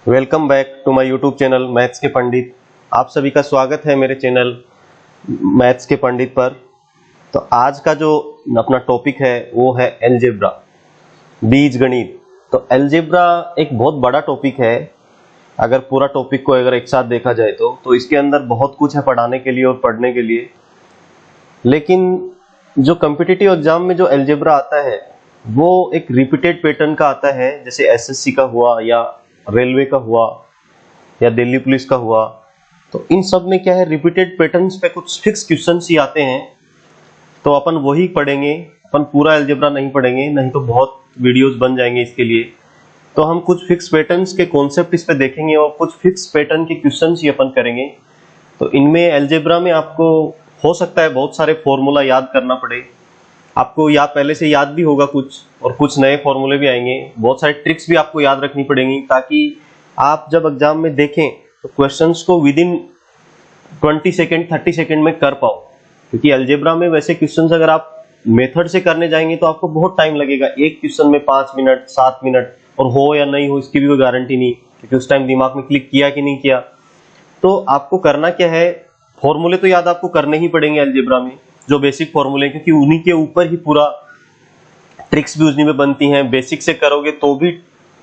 Welcome back to my YouTube channel maths के पंडित। आप सभी का स्वागत है मेरे चैनल मैथ्स के पंडित पर। तो आज का जो अपना टॉपिक है वो है अलजेब्रा, बीजगणित। तो अलजेब्रा एक बहुत बड़ा टॉपिक है। अगर पूरा टॉपिक को अगर एक साथ देखा जाए तो इसके अंदर बहुत कुछ है पढ़ाने के लिए और पढ़ने के लिए। लेकिन जो कॉम्पिटिटिव एग्जाम में जो अलजेब्रा आता है वो एक रिपीटेड पैटर्न का आता है, जैसे एसएससी का हुआ या रेलवे का हुआ या दिल्ली पुलिस का हुआ। तो इन सब में क्या है, रिपीटेड पैटर्न्स पे कुछ फिक्स क्वेश्चंस ही आते हैं। तो अपन वही पढ़ेंगे, अपन पूरा अलजेब्रा नहीं पढ़ेंगे, नहीं तो बहुत वीडियोस बन जाएंगे इसके लिए। तो हम कुछ फिक्स पैटर्न्स के कॉन्सेप्ट इस पे देखेंगे और कुछ फिक्स पैटर्न के क्वेश्चंस ही अपन करेंगे। तो इनमें अलजेब्रा में आपको हो सकता है बहुत सारे फॉर्मूला याद करना पड़े, आपको या पहले से याद भी होगा कुछ, और कुछ नए फॉर्मूले भी आएंगे। बहुत सारी ट्रिक्स भी आपको याद रखनी पड़ेंगी ताकि आप जब एग्जाम में देखें तो क्वेश्चंस को विद इन 20 सेकेंड 30 सेकेंड में कर पाओ। क्योंकि अलजेब्रा में वैसे क्वेश्चंस अगर आप मेथड से करने जाएंगे तो आपको बहुत टाइम लगेगा। एक क्वेश्चन में 5 मिनट 7 मिनट, और हो या नहीं हो इसकी भी कोई गारंटी नहीं, क्योंकि उस टाइम दिमाग में क्लिक किया कि नहीं किया। तो आपको करना क्या है, फॉर्मूले तो याद आपको करने ही पड़ेंगे अलजेब्रा में, जो बेसिक फॉर्मूले, क्योंकि उन्हीं के ऊपर ही पूरा ट्रिक्स भी उन्हीं में बनती हैं। बेसिक से करोगे तो भी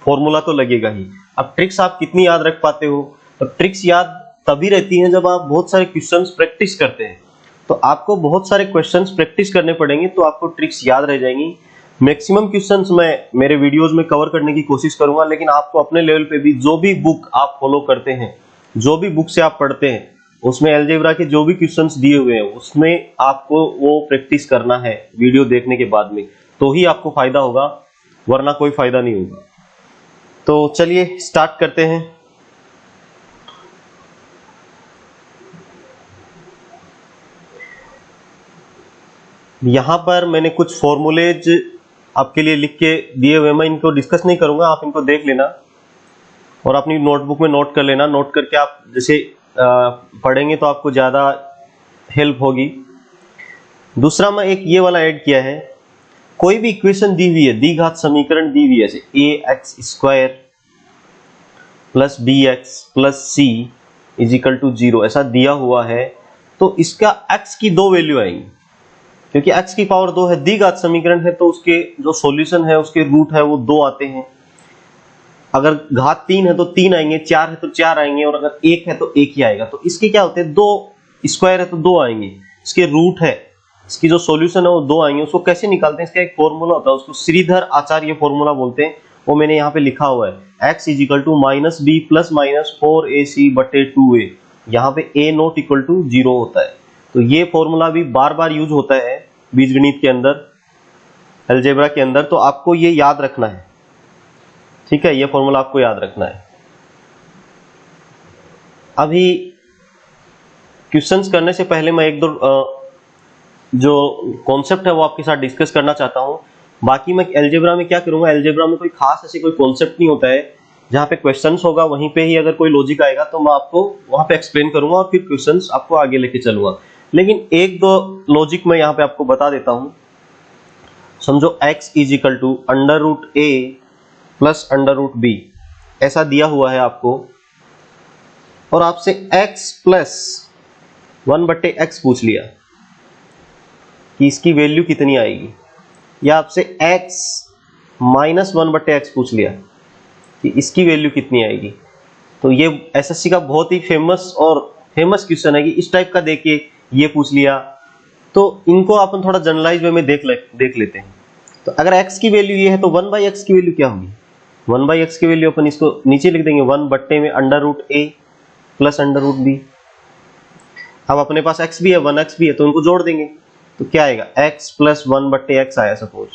फॉर्मूला तो लगेगा ही। अब ट्रिक्स आप कितनी याद रख पाते हो, तो ट्रिक्स याद तभी रहती हैं जब आप बहुत सारे क्वेश्चंस प्रैक्टिस करते हैं। तो आपको बहुत सारे क्वेश्चंस प्रैक्टिस करने पड़ेंगे तो आपको ट्रिक्स याद रह जाएंगी। मैक्सिमम क्वेश्चंस मैं मेरे वीडियोस में कवर करने की कोशिश करूंगा, लेकिन आपको अपने लेवल पे भी जो भी बुक आप फॉलो करते हैं, जो भी बुक से आप पढ़ते हैं, उसमें अलजेब्रा के जो भी क्वेश्चंस दिए हुए हैं उसमें आपको वो प्रैक्टिस करना है वीडियो देखने के बाद में, तो ही आपको फायदा होगा, वरना कोई फायदा नहीं होगा। तो चलिए स्टार्ट करते हैं। यहां पर मैंने कुछ फॉर्मूलेज आपके लिए लिख के दिए हुए, मैं इनको डिस्कस नहीं करूंगा, आप इनको देख लेना और अपनी नोटबुक में नोट कर लेना। नोट करके आप जैसे पढ़ेंगे तो आपको ज्यादा हेल्प होगी। दूसरा मैं एक ये वाला ऐड किया है, कोई भी इक्वेशन दी हुई है, द्विघात समीकरण दी हुई है, जैसे ax square plus bx plus c is equal to 0 ऐसा दिया हुआ है, तो इसका x की दो वैल्यू आएंगी। क्योंकि x की पावर 2 है, द्विघात समीकरण है, तो उसके जो सॉल्यूशन है उसके रूट है वो 2 आते हैं। अगर घात 3 है तो 3 आएंगे, 4 है तो 4 आएंगे, और अगर 1 है तो 1 ही आएगा। तो इसके क्या होते हैं, 2 स्क्वायर है तो 2 आएंगे, इसके रूट है, इसकी जो सॉल्यूशन है वो 2 आएंगे। उसको कैसे निकालते हैं, इसका एक फॉर्मूला होता है, उसको श्रीधर आचार्य फॉर्मूला बोलते हैं। वो मैंने यहाँ पे लिखा हुआ है, x is equal to minus b plus minus 4ac बटे 2a। यहाँ पे a नॉट इक्वल टू 0 होता है। तो ये फॉर्मूला भी बार बार यूज होता है बीजगणित के अंदर, अलजेब्रा के अंदर, तो आपको ये याद रखना है। ठीक है, ये फॉर्मूला आपको याद रखना है। अभी क्वेश्चंस करने से पहले मैं एक दो जो कॉन्सेप्ट है वो आपके साथ डिस्कस करना चाहता हूं। बाकी मैं अलजेब्रा में क्या करूंगा, अलजेब्रा में कोई खास ऐसे कोई कॉन्सेप्ट नहीं होता है। जहां पे क्वेश्चंस होगा वहीं पे ही अगर कोई लॉजिक आएगा तो मैं आपको वहां पे एक्सप्लेन करूंगा और फिर क्वेश्चंस आपको आगे लेके चलूंगा। लेकिन एक दो लॉजिक मैं यहाँ पे आपको बता देता हूं। समझो x is equal to under root a plus under root b ऐसा दिया हुआ है आपको, और आपसे x प्लस 1 बट्टे x पूछ लिया कि इसकी वैल्यू कितनी आएगी, या आपसे x माइनस 1 बट्टे x पूछ लिया कि इसकी वैल्यू कितनी आएगी। तो ये एसएससी का बहुत ही फेमस क्वेश्चन है कि इस टाइप का देखिए ये पूछ लिया। तो इनको अपन थोड़ा जनरलाइज वे में देख लेते हैं। तो अगर x की वैल्यू ये है तो 1 बाई x की वैल्यू क्या होगी, 1 बाई x की वैल्यू अपन इसको नीचे लिख देंगे, 1 बट्टे में under root a plus under root b। अब अपने पास x भी है, 1x भी है, तो इनको जोड़ देंगे तो क्या आएगा, x प्लस 1 बट्टे x आया सपोज।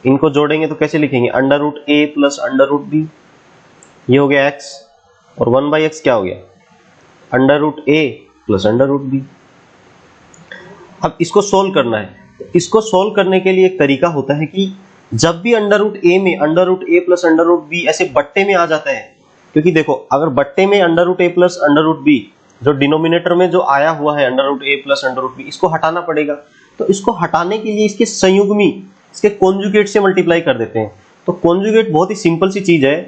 इनको जोड़ेंगे तो कैसे लिखेंगे, under root a plus under root b, ये हो गया x, और 1 बाई x क्या हो गया, under root a plus under root b। अब इसको सोल्व करना है। तो इसको सोल्व करने के लिए एक तरीका होता है कि जब भी अंडर रूट a में under root a plus under root b ऐसे बट्टे में आ जाता है, क्योंकि देखो अगर बट्टे में under root a plus under root b, जो डिनोमिनेटर में जो आया हुआ है under root a plus under root b, इसको हटाना पड़ेगा। तो इसको हटाने के लिए इसके संयुग्मी, इसके कॉन्जुगेट से मल्टीप्लाई कर देते हैं। तो कॉन्जुगेट बहुत ही सिंपल सी चीज है,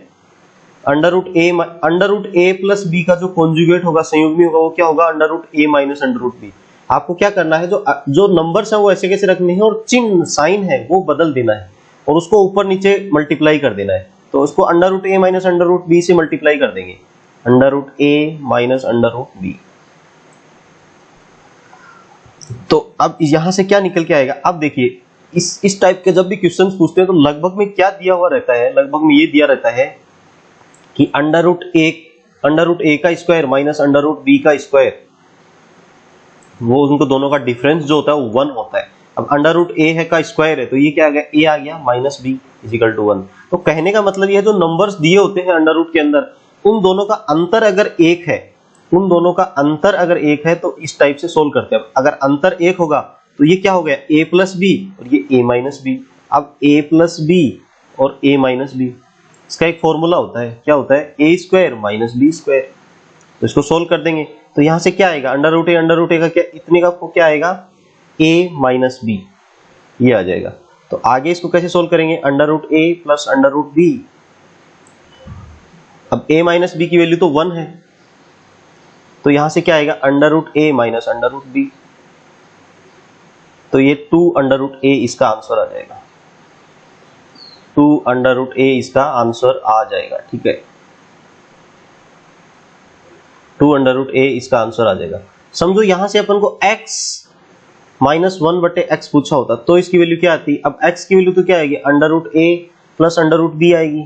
अंडर रूट ए प्लस बी का जो कॉन्जुगेट होगा, संयुग्मी होगा, वो क्या होगा? अंडर रूट ए माइनस अंडर रूट बी। आपको क्या करना है, जो नंबर्स है वो ऐसे कैसे रखने हैं और चिन्ह साइन है वो बदल देना है और उसको ऊपर नीचे मल्टीप्लाई कर देना है। तो उसको अंडर रूट ए माइनस अंडर रूट बी से मल्टीप्लाई कर देंगे, अंडर रूट ए माइनस अंडर रूट बी। तो अब यहां से क्या निकल के आएगा? अब देखिए इस टाइप के जब भी क्वेश्चंस पूछते हैं तो लगभग में क्या दिया हुआ रहता है, लगभग में ये दिया रहता है कि अंडर रूट ए का square minus under root B का स्क्वायर, वो उनको दोनों का डिफरेंस जो होता है वो 1 होता है। अब अंडर रूट ए है का स्क्वायर है तो ये क्या आ गया? ए आ गया माइनस बी इजिकल टू 1। तो कहने का मतलब ये है जो नंबर्स दिए होते हैं अंडर रूट के अंदर, उन दोनों का अंतर अगर एक है, उन दोनों का अंतर अगर एक है तो इस टाइप से सोल्व करते हैं। अगर अंतर एक होगा तो ये क्या हो गया? ए प्लस बी और ये ए माइनस बी। अब ए प्लस बी और ए माइनस बी, इसका एक फॉर्मूला होता है, क्या होता है? ए स्क्वायर माइनस बी स्क्वायर। तो इसको सोल्व कर देंगे तो यहां से क्या आएगा? अंडर रूट ए का क्या, इतने का क्या आएगा? ए माइनस बी, ये आ जाएगा। तो आगे इसको कैसे सोल्व करेंगे? अंडर रूट ए प्लस अंडर रूट बी। अब ए माइनस बी की वैल्यू तो 1 है, तो यहां से क्या आएगा? अंडर रूट ए माइनस अंडर रूट बी। तो ये 2 अंडर रूट ए इसका आंसर आ जाएगा, 2 अंडर रूट ए इसका आंसर आ जाएगा। ठीक है, 2 अंडर रूट ए इसका आंसर आ जाएगा। समझो यहां से अपन को x माइनस 1 बटे एक्स पूछा होता तो इसकी वैल्यू क्या आती? अब x की वैल्यू तो क्या आएगी? अंडर रूट ए प्लस अंडर रूट बी आएगी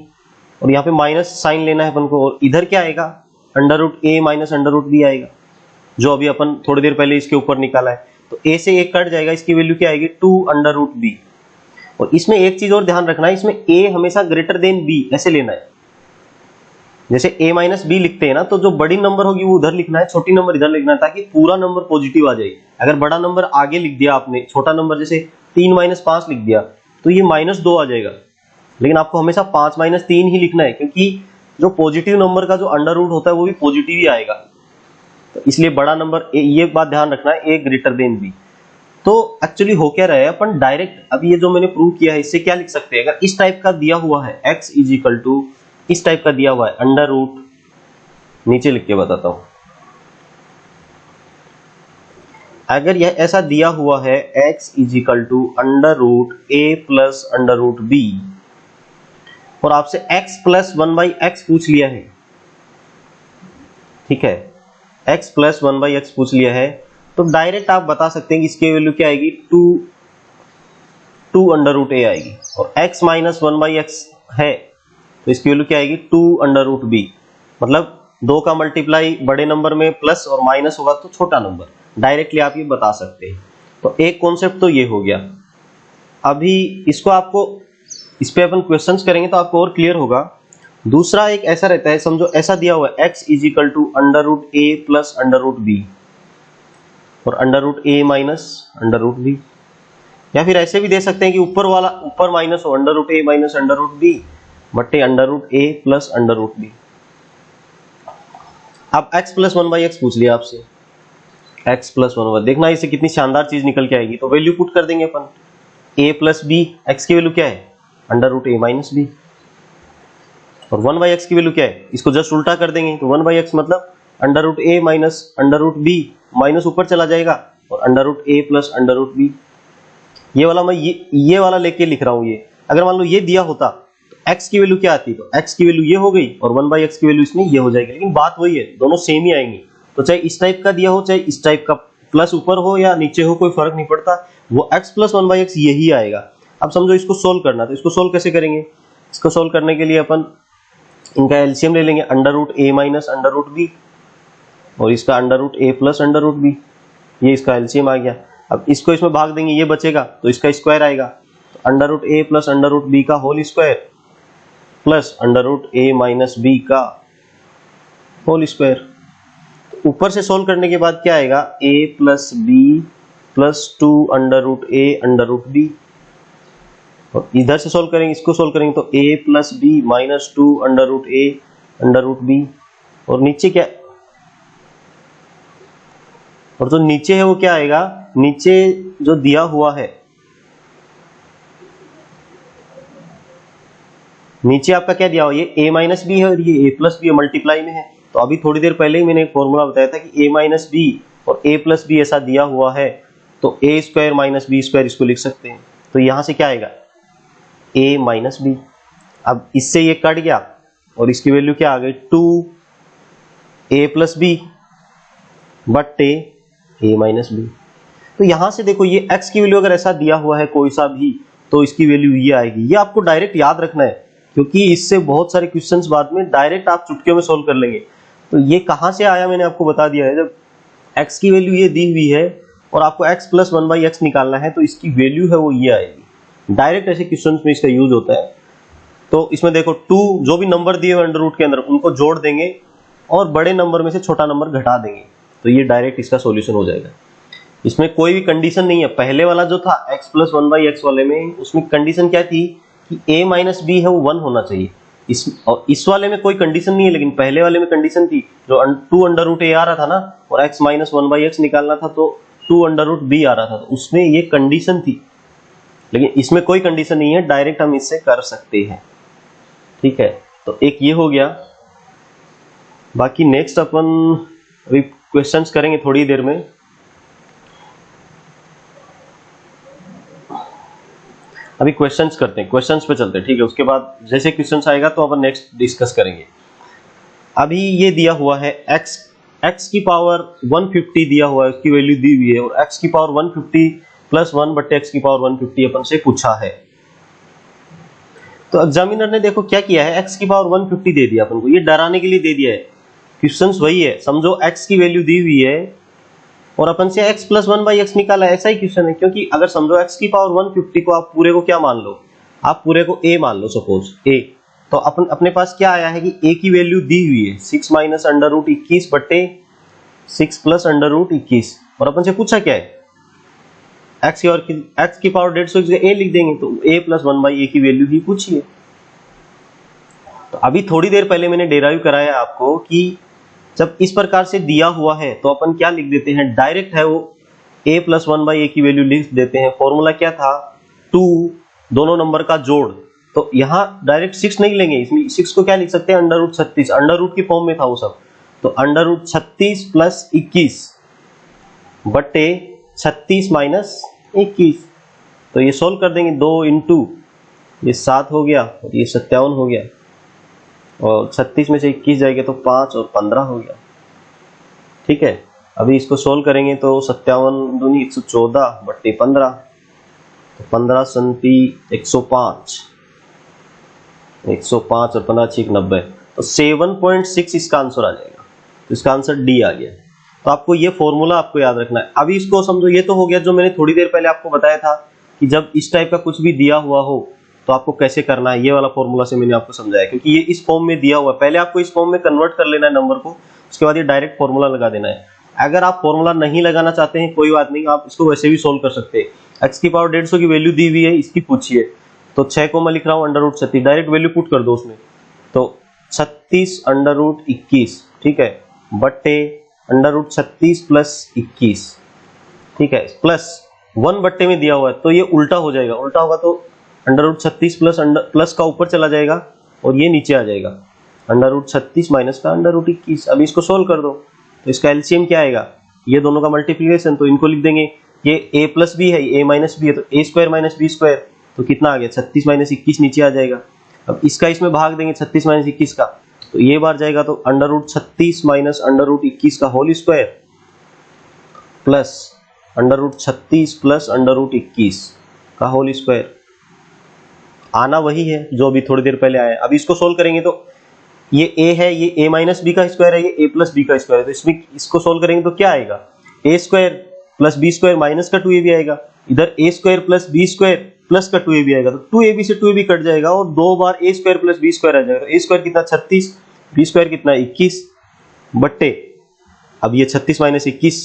और यहाँ पे माइनस साइन लेना है अपन को, और इधर क्या आएगा? अंडर रूट ए माइनस अंडर रूट बी आएगा, जो अभी अपन थोड़ी देर पहले इसके ऊपर निकाला है। तो a से a कट जाएगा, इसकी वैल्यू क्या आएगी? 2 अंडर रूट बी। और इसमें एक चीज और ध्यान रखना है, इसमें a हमेशा ग्रेटर देन b ऐसे लेना है। जैसे a माइनस बी लिखते हैं ना, तो जो बड़ी नंबर होगी वो उधर लिखना है, छोटी नंबर इधर लिखना है, ताकि पूरा नंबर पॉजिटिव आ जाए। अगर बड़ा नंबर आगे लिख दिया आपने, छोटा नंबर जैसे 3 माइनस 5 लिख दिया तो ये माइनस 2 आ जाएगा, लेकिन आपको हमेशा 5 माइनस 3 ही लिखना है, क्योंकि जो पॉजिटिव नंबर का जो अंडर रूट होता है वो भी पॉजिटिव ही आएगा। तो इसलिए बड़ा नंबर, ये बात ध्यान रखना है, ए ग्रेटर देन बी। तो एक्चुअली हो क्या रहा है, अपन डायरेक्ट अब ये जो मैंने प्रूव किया है इससे क्या लिख सकते हैं? अगर इस टाइप का दिया हुआ है x इज इक्वल टू, इस टाइप का दिया हुआ है अंडर रूट, नीचे लिख के बताता हूं, अगर यह ऐसा दिया हुआ है x is equal to under root A plus under root B, और आपसे x प्लस 1/x पूछ लिया है, ठीक है, x प्लस 1/x पूछ लिया है, तो डायरेक्ट आप बता सकते हैं कि इसकी वैल्यू क्या आएगी? 2 अंडर रूट ए आएगी। और x माइनस 1/x है तो इसकी वैल्यू क्या आएगी? 2 अंडर रूट बी। मतलब 2 का मल्टीप्लाई बड़े नंबर में प्लस और माइनस होगा तो छोटा नंबर, डायरेक्टली आप ये बता सकते हैं। तो एक कॉन्सेप्ट तो ये हो गया। अभी इसको आपको, इस पे अपन क्वेश्चंस करेंगे तो आपको और क्लियर होगा। दूसरा एक ऐसा रहता है, समझो ऐसा दिया हुआ है x is equal to under root A plus under root B और अंडर रूट ए माइनस अंडर रूट बी, या फिर ऐसे भी दे सकते हैं कि ऊपर वाला ऊपर माइनस हो, अंडर रूट ए माइनस अंडर रूट बी बटे अंडर रूट ए प्लस अंडर रूट बी। अब x प्लस 1/x पूछ लिया आपसे, x प्लस 1/, देखना इससे कितनी शानदार चीज निकल के आएगी। तो वैल्यू पुट कर देंगे अपन, a प्लस बी, x की वैल्यू क्या है? अंडर रूट ए माइनस बी, और 1/x की वैल्यू क्या है? इसको जस्ट उल्टा कर देंगे, तो 1/x मतलब अंडर रूट ए minus under root B, minus ऊपर चला जाएगा और अंडर रूट ए प्लस अंडर रूट बी। ये वाला मैं ये वाला लेके लिख रहा हूं। ये अगर मान लो ये दिया होता तो x की वैल्यू क्या आती? तो x की वैल्यू ये हो गई और 1/x की वैल्यू इसमें ये हो जाएगी, लेकिन बात वही है, दोनों सेम ही आएंगी। तो चाहे इस टाइप का दिया हो, चाहे इस टाइप का, प्लस ऊपर हो या नीचे हो, कोई फर्क नहीं पड़ता, वो x प्लस 1/x यही आएगा। अब समझो इसको सोल्व करना, तो इसको सोल्व कैसे करेंगे? इसको सोल्व करने के लिए अपन इनका एलसीएम ले लेंगे, अंडर रूट ए माइनस अंडर रूट बी और इसका अंडर रूट ए प्लस अंडर रूट बी, ये इसका एलसीएम आ गया। अब इसको इसमें भाग देंगे, ये बचेगा तो इसका स्क्वायर आएगा, तो अंडर रूट ए प्लस अंडर रूट बी का whole square plus under root ए माइनस बी का होल स्क्वायर। ऊपर से सोल्व करने के बाद क्या आएगा? a plus B plus 2 under root A under root B, और इधर से सोल्व करेंगे, इसको सोल्व करेंगे तो a plus b minus 2 under root A under root B, और नीचे क्या, और जो नीचे है वो क्या आएगा? नीचे जो दिया हुआ है नीचे आपका क्या दिया हुआ, ये a माइनस बी है और ये a प्लस बी मल्टीप्लाई में है। तो अभी थोड़ी देर पहले ही मैंने एक फॉर्मूला बताया था कि a माइनस बी और a प्लस बी ऐसा दिया हुआ है तो a square minus b square इसको लिख सकते हैं। तो यहां से क्या आएगा, a माइनस बी। अब इससे ये कट गया और इसकी वैल्यू क्या आ गई, 2a प्लस बी बट्टे a माइनस बी। तो यहां से देखो ये x की वैल्यू अगर ऐसा दिया हुआ है कोई सा भी तो इसकी वैल्यू ये आएगी। ये आपको डायरेक्ट याद रखना है क्योंकि इससे बहुत सारे क्वेश्चंस बाद में डायरेक्ट आप चुटकियों में सोल्व कर लेंगे। तो ये कहां से आया मैंने आपको बता दिया है। जब x की वैल्यू ये दी हुई है और आपको x प्लस 1/x निकालना है तो इसकी वैल्यू है वो ये आएगी। डायरेक्ट ऐसे क्वेश्चंस में इसका यूज होता है। तो इसमें देखो 2 जो भी नंबर दिए हुए अंडर रूट के अंदर उनको जोड़ देंगे और बड़े नंबर में से छोटा नंबर घटा देंगे तो ये डायरेक्ट इसका सॉल्यूशन हो जाएगा। इसमें कोई भी कंडीशन नहीं है। पहले वाला जो था x प्लस 1/x वाले में उसमें कंडीशन क्या थी कि a माइनस बी है वो 1 होना चाहिए। इस वाले में कोई कंडीशन नहीं है, लेकिन पहले वाले में कंडीशन थी। जो 2 अंडर रूट a आ रहा था ना और x माइनस 1/x निकालना था तो 2 अंडर रूट b आ रहा था, तो उसमें ये कंडीशन थी। लेकिन इसमें कोई कंडीशन नहीं है, डायरेक्ट हम इससे कर सकते हैं। ठीक है, तो एक ये हो गया। बाकी नेक्स्ट अपन अभी क्वेश्चंस करेंगे थोड़ी देर में। अभी क्वेश्चंस करते हैं, क्वेश्चंस पे चलते हैं। ठीक है, उसके बाद जैसे क्वेश्चंस आएगा तो अपन नेक्स्ट डिस्कस करेंगे। अभी ये दिया हुआ है x की पावर 150 दिया हुआ है, उसकी वैल्यू दी हुई है और x की पावर 150 प्लस 1 बट्टे x की पावर 150 अपन से पूछा है। तो एग्जामिनर ने देखो क्या किया है, x की पावर 150 दे दिया अपन को, ये डराने के लिए दे दिया है। क्वेश्चंस वही है, समझो x की वैल्यू दी हुई है और अपन से x प्लस 1/x निकाला, ऐसा ही क्वेश्चन है। क्योंकि अगर समझो x की पावर 150 को आप पूरे को क्या मान लो, आप पूरे को a मान लो, सपोज a। तो अपन अपने पास क्या आया है कि a की वैल्यू दी हुई है 6 माइनस अंडर रूट 21 बट्टे 6 प्लस अंडर रूट 21 और अपन से पूछा क्या है x की पावर 150 की a लिख देंगे तो a प्लस 1/a की वैल्यू ही पूछिए। तो अभी थोड़ी देर पहले मैंने डेराइव कराया आपको कि जब इस प्रकार से दिया हुआ है तो अपन क्या लिख देते हैं, डायरेक्ट है वो a प्लस 1/a की वैल्यू लिख देते हैं। फॉर्मूला क्या था, 2 दोनों नंबर का जोड़। तो यहाँ डायरेक्ट 6 नहीं लेंगे, इसमें 6 को क्या लिख सकते हैं, अंडर रूट 36, अंडर रूट की फॉर्म में था वो सब। तो अंडर रूट 36 प्लस 21 बट्टे 36 माइनस 21। तो ये सोल्व कर देंगे, 2 इंटू ये 7 हो गया और ये 57 हो गया और 36 में से 21 जाएगा तो 5 और 15 हो गया। ठीक है, अभी इसको सोल्व करेंगे तो 57 दूनी 114 बट्टे 15, तो 15 संती 105, 105 और 15 6 90, तो 7.6 इसका आंसर आ जाएगा। तो इसका आंसर डी आ गया। तो आपको ये फॉर्मूला आपको याद रखना है। अभी इसको समझो, ये तो हो गया जो मैंने थोड़ी देर पहले आपको बताया था कि जब इस टाइप का कुछ भी दिया हुआ हो तो आपको कैसे करना है, ये वाला फॉर्मूला से मैंने आपको समझाया। क्योंकि ये इस फॉर्म में दिया हुआ है, पहले आपको इस फॉर्म में कन्वर्ट कर लेना है नंबर को, उसके बाद ये डायरेक्ट फॉर्मूला लगा देना है। अगर आप फॉर्मूला नहीं लगाना चाहते हैं कोई बात नहीं, आप इसको वैसे भी सोल्व कर सकते हैं। x की पावर 150 की वैल्यू दी हुई है, इसकी पूछिए। तो 6 को मैं लिख रहा हूँ under root 36, direct value put कर दो उसमें। तो 36 अंडर रूट 21, ठीक है, बट्टे अंडर रूट 36 प्लस 21, ठीक है, प्लस 1 बट्टे में दिया हुआ है तो ये उल्टा हो जाएगा। उल्टा होगा तो अंडर रूट 36 प्लस का ऊपर चला जाएगा और ये नीचे आ जाएगा, अंडर रूट 36 माइनस का अंडर रूट 21। अब इसको सोल्व कर दो तो इसका एलसीएम क्या आएगा, ये दोनों का मल्टीप्लिकेशन, तो इनको लिख देंगे। ये a प्लस बी है, a माइनस बी है, तो a square minus b square, तो कितना आ गया 36 माइनस 21 नीचे आ जाएगा। अब इसका इसमें भाग देंगे 36 माइनस 21 का, तो ये बार जाएगा तो under root 36 minus under root 21 का whole square plus under root 36 plus under root 21 का होल स्क्वायर। आना वही है जो अभी थोड़ी देर पहले आया। अब इसको सोल्व करेंगे तो ये a है, ये a माइनस बी का स्क्वायर है, ये a प्लस बी का स्क्वायर है। तो इसमें इसको सोल्व करेंगे तो क्या आएगा, a square plus B square minus का 2ab आएगा, इधर a square plus B square plus का 2ab आएगा। तो 2ab से 2ab कट जाएगा और 2 बार a square plus B square आ जाएगा। a स्क्वायर कितना 36, बी स्क्वायर कितना 21 बट्टे, अब ये 36 माइनस 21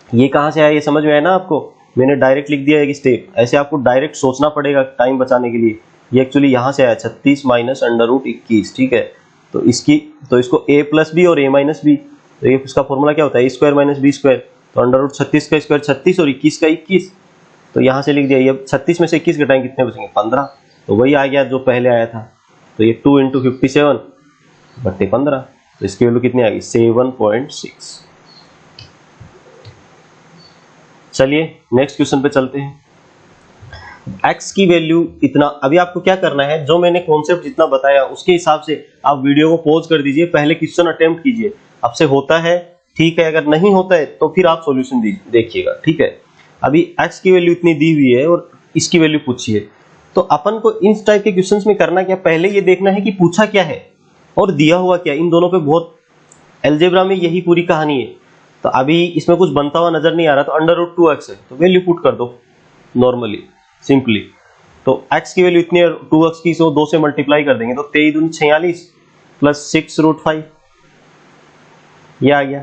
ये कहाँ से आया, ये समझ में आया ना आपको। मैंने डायरेक्ट लिख दिया एक स्टेप, ऐसे आपको डायरेक्ट सोचना पड़ेगा टाइम बचाने के लिए। ये एक्चुअली यहाँ से आया 36 माइनस अंडर रूट 21, ठीक है। तो इसको a प्लस बी और a माइनस बी, तो ये उसका फॉर्मूला क्या होता है, a square minus b square. तो अंडर रूट 36 का स्क्वायर 36 और 21 का 21, तो यहाँ से लिख दिया। ये 36 में से 21 घटाएं कितने बचेंगे 15, तो वही आ गया जो पहले आया था। तो ये 2 इंटू 57 बट्टे 15, तो इसकी वैल्यू कितनी आ गई 7.6। चलिए नेक्स्ट क्वेश्चन पे चलते हैं। x की वैल्यू इतना, अभी आपको क्या करना है, जो मैंने कॉन्सेप्ट जितना बताया उसके हिसाब से आप वीडियो को पॉज कर दीजिए, पहले क्वेश्चन अटेम्प्ट कीजिए, आपसे होता है ठीक है, अगर नहीं होता है तो फिर आप सॉल्यूशन देखिएगा, ठीक है। अभी x की वैल्यू इतनी दी हुई है और इसकी वैल्यू पूछी है, तो अपन को इन टाइप के क्वेश्चंस में करना क्या, पहले ये देखना है कि पूछा क्या है और दिया हुआ क्या, इन दोनों पे बहुत, अलजेब्रा में यही पूरी कहानी है। तो अभी इसमें कुछ बनता हुआ नजर नहीं आ रहा, तो √2x है, तो वैल्यू पुट कर दो नॉर्मली सिंपली। तो x की वैल्यू इतनी है, 2x की इसको 2 से मल्टीप्लाई कर देंगे तो 23 दूनी 46 प्लस 6√5 ये आ गया,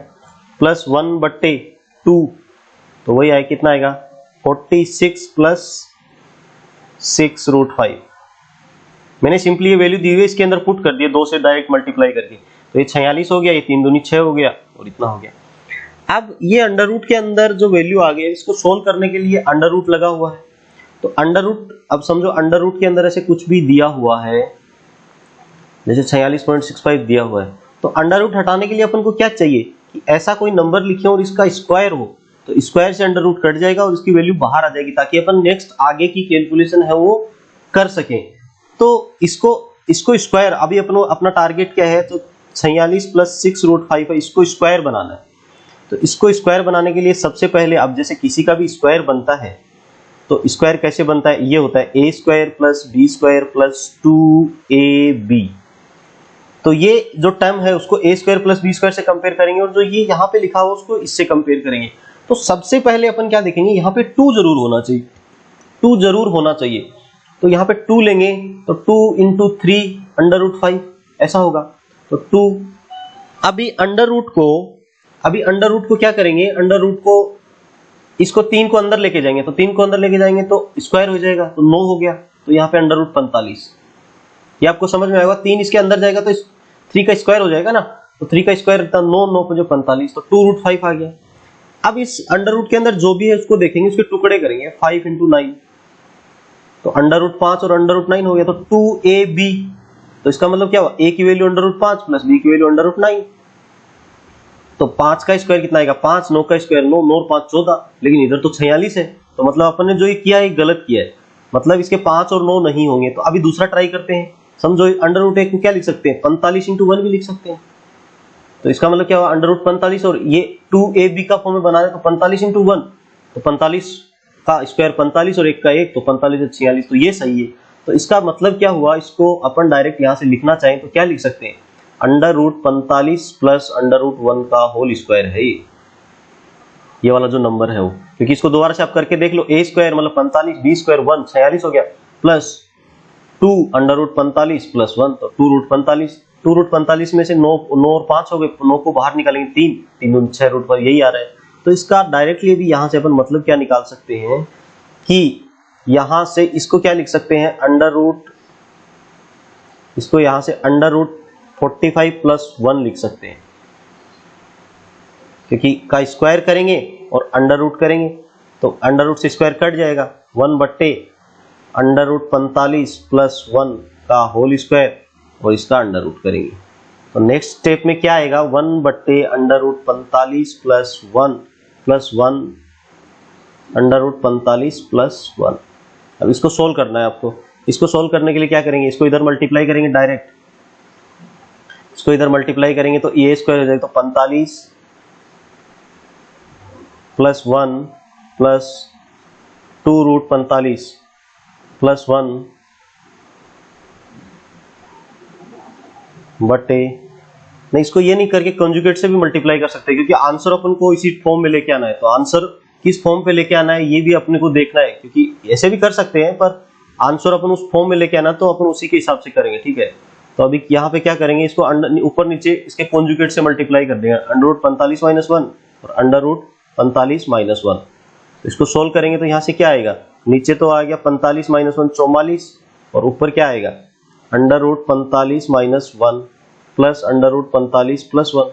प्लस 1/2, तो वही आए कितना आएगा 46 प्लस 6√5। मैंने सिंपली ये वैल्यू दी हुई है, इसके अंदर पुट कर दिया 2 से डायरेक्ट मल्टीप्लाई करके, तो ये 46 हो गया, ये 3 दूनी 6 हो गया और इतना हो गया। अब ये अंडर रूट के अंदर जो वैल्यू आ गई, इसको सोल्व करने के लिए अंडर रूट लगा हुआ है, तो अंडर रूट, अब समझो अंडर रूट के अंदर ऐसे कुछ भी दिया हुआ है, जैसे 46.65 दिया हुआ है, तो अंडर रूट हटाने के लिए अपन को क्या चाहिए कि ऐसा कोई नंबर लिखे और इसका स्क्वायर हो, तो स्क्वायर से अंडर रूट कट जाएगा और इसकी वैल्यू बाहर आ जाएगी, ताकि अपन नेक्स्ट आगे की कैलकुलेशन है वो कर सकें। तो इसको स्क्वायर, अभी अपना टारगेट क्या है, तो 46 प्लस 6√5 है, इसको स्क्वायर बनाना है। तो इसको स्क्वायर बनाने के लिए सबसे पहले, अब जैसे किसी का भी स्क्वायर बनता है तो स्क्वायर कैसे बनता है, ये होता है a square plus b square plus 2ab। तो ये जो टर्म है उसको a square plus b square से कंपेयर करेंगे, और जो ये यहाँ पे लिखा हुआ उसको इससे कंपेयर करेंगे। तो सबसे पहले अपन क्या देखेंगे, यहाँ पे 2 जरूर होना चाहिए, 2 जरूर होना चाहिए, तो यहाँ पे 2 लेंगे तो 2 इंटू 3 √5 ऐसा होगा, तो 2। अभी अंडर रूट को क्या करेंगे, अंडर रूट को इसको 3 को अंदर लेके जाएंगे, तो 3 को अंदर लेके जाएंगे तो स्क्वायर हो जाएगा, तो 9 हो गया, तो यहाँ पे अंडर रूट 45, ये आपको समझ में आएगा। 3 इसके अंदर जाएगा तो 3 का स्क्वायर हो जाएगा ना, तो 3 का स्क्वायर 9, 9 पर जो 45, तो 2√5 आ गया। अब इस अंडर रूट के अंदर जो भी है उसको देखेंगे, उसके टुकड़े करेंगे, 5 इंटू 9, तो अंडर रूट 5 और अंडर रूट 9 हो गया, तो 2ab, तो इसका मतलब क्या हुआ, a की value under root 5 plus b की वैल्यू अंडर रूट 9, तो 5 का स्क्वायर कितना आएगा 5, 9 का स्क्वायर 9, 9 और 5 14, लेकिन इधर तो 46 है, तो मतलब अपन ने जो ये किया है गलत किया है, मतलब इसके 5 और 9 नहीं होंगे। तो अभी दूसरा ट्राई करते हैं, समझो अंडर रूट 1 को क्या लिख सकते हैं, 45 इंटू 1 भी लिख सकते हैं, तो इसका मतलब क्या हुआ अंडर रूट 45, और ये 2ab का फॉर्म में बना रहे तो 45 इंटू 1, तो 45 का स्क्वायर 45 और 1 का 1, तो 45 और 46, तो ये सही है। तो इसका मतलब क्या हुआ, इसको अपन डायरेक्ट यहाँ से लिखना चाहें तो क्या लिख सकते हैं, under root 45 plus under root 1 का होल स्क्वायर है ये वाला जो नंबर है वो, क्योंकि इसको दोबारा से आप करके देख लो, a स्क्वायर मतलब 45, b स्क्वायर 1 46 हो गया, प्लस 2 अंडर रूट 45 प्लस 1, तो 2√45, 2√45 में से 9 और 5 हो गए, 9 को बाहर निकालेंगे 3, 3 6 रूट पर यही आ रहा है। तो इसका डायरेक्टली भी यहाँ से अपन मतलब क्या निकाल सकते हैं कि यहाँ से इसको क्या लिख सकते हैं, अंडर रूट, इसको यहाँ से अंडर रूट 45 प्लस 1 लिख सकते हैं, क्योंकि का स्क्वायर करेंगे और अंडर रूट करेंगे तो अंडर रूट से स्क्वायर कट जाएगा, 1/, अंडर रूट 45 प्लस 1 का होल स्क्वायर और इसका अंडर रूट करेंगे, तो नेक्स्ट स्टेप में क्या आएगा, 1/, under root 45 plus 1 plus 1 under root 45 plus 1। अब इसको सोल्व करना है आपको, इसको सोल्व करने के लिए क्या करेंगे, इसको इधर मल्टीप्लाई करेंगे डायरेक्ट, इसको इधर मल्टीप्लाई करेंगे तो ए स्क्वायर हो जाएगा, तो 45 प्लस 1 प्लस 2√45 प्लस 1 बटे, नहीं इसको ये नहीं करके कंजुगेट से भी मल्टीप्लाई कर सकते हैं, क्योंकि आंसर अपन को इसी फॉर्म में लेके आना है, तो आंसर किस फॉर्म पे लेके आना है ये भी अपने को देखना है, क्योंकि ऐसे भी कर सकते हैं पर आंसर अपन उस फॉर्म में लेके आना, तो अपन उसी के हिसाब से करेंगे, ठीक है। तो अभी यहाँ पे क्या करेंगे, इसको ऊपर नीचे इसके कॉन्जुगेट से मल्टीप्लाई कर देंगे, अंडर रूट 45 माइनस 1 और अंडर रूट 45 माइनस 1, इसको सोल्व करेंगे तो यहाँ से क्या आएगा, नीचे तो आ गया 45 माइनस 1 44, और ऊपर क्या आएगा under root 45 minus 1 plus under root 45 plus 1।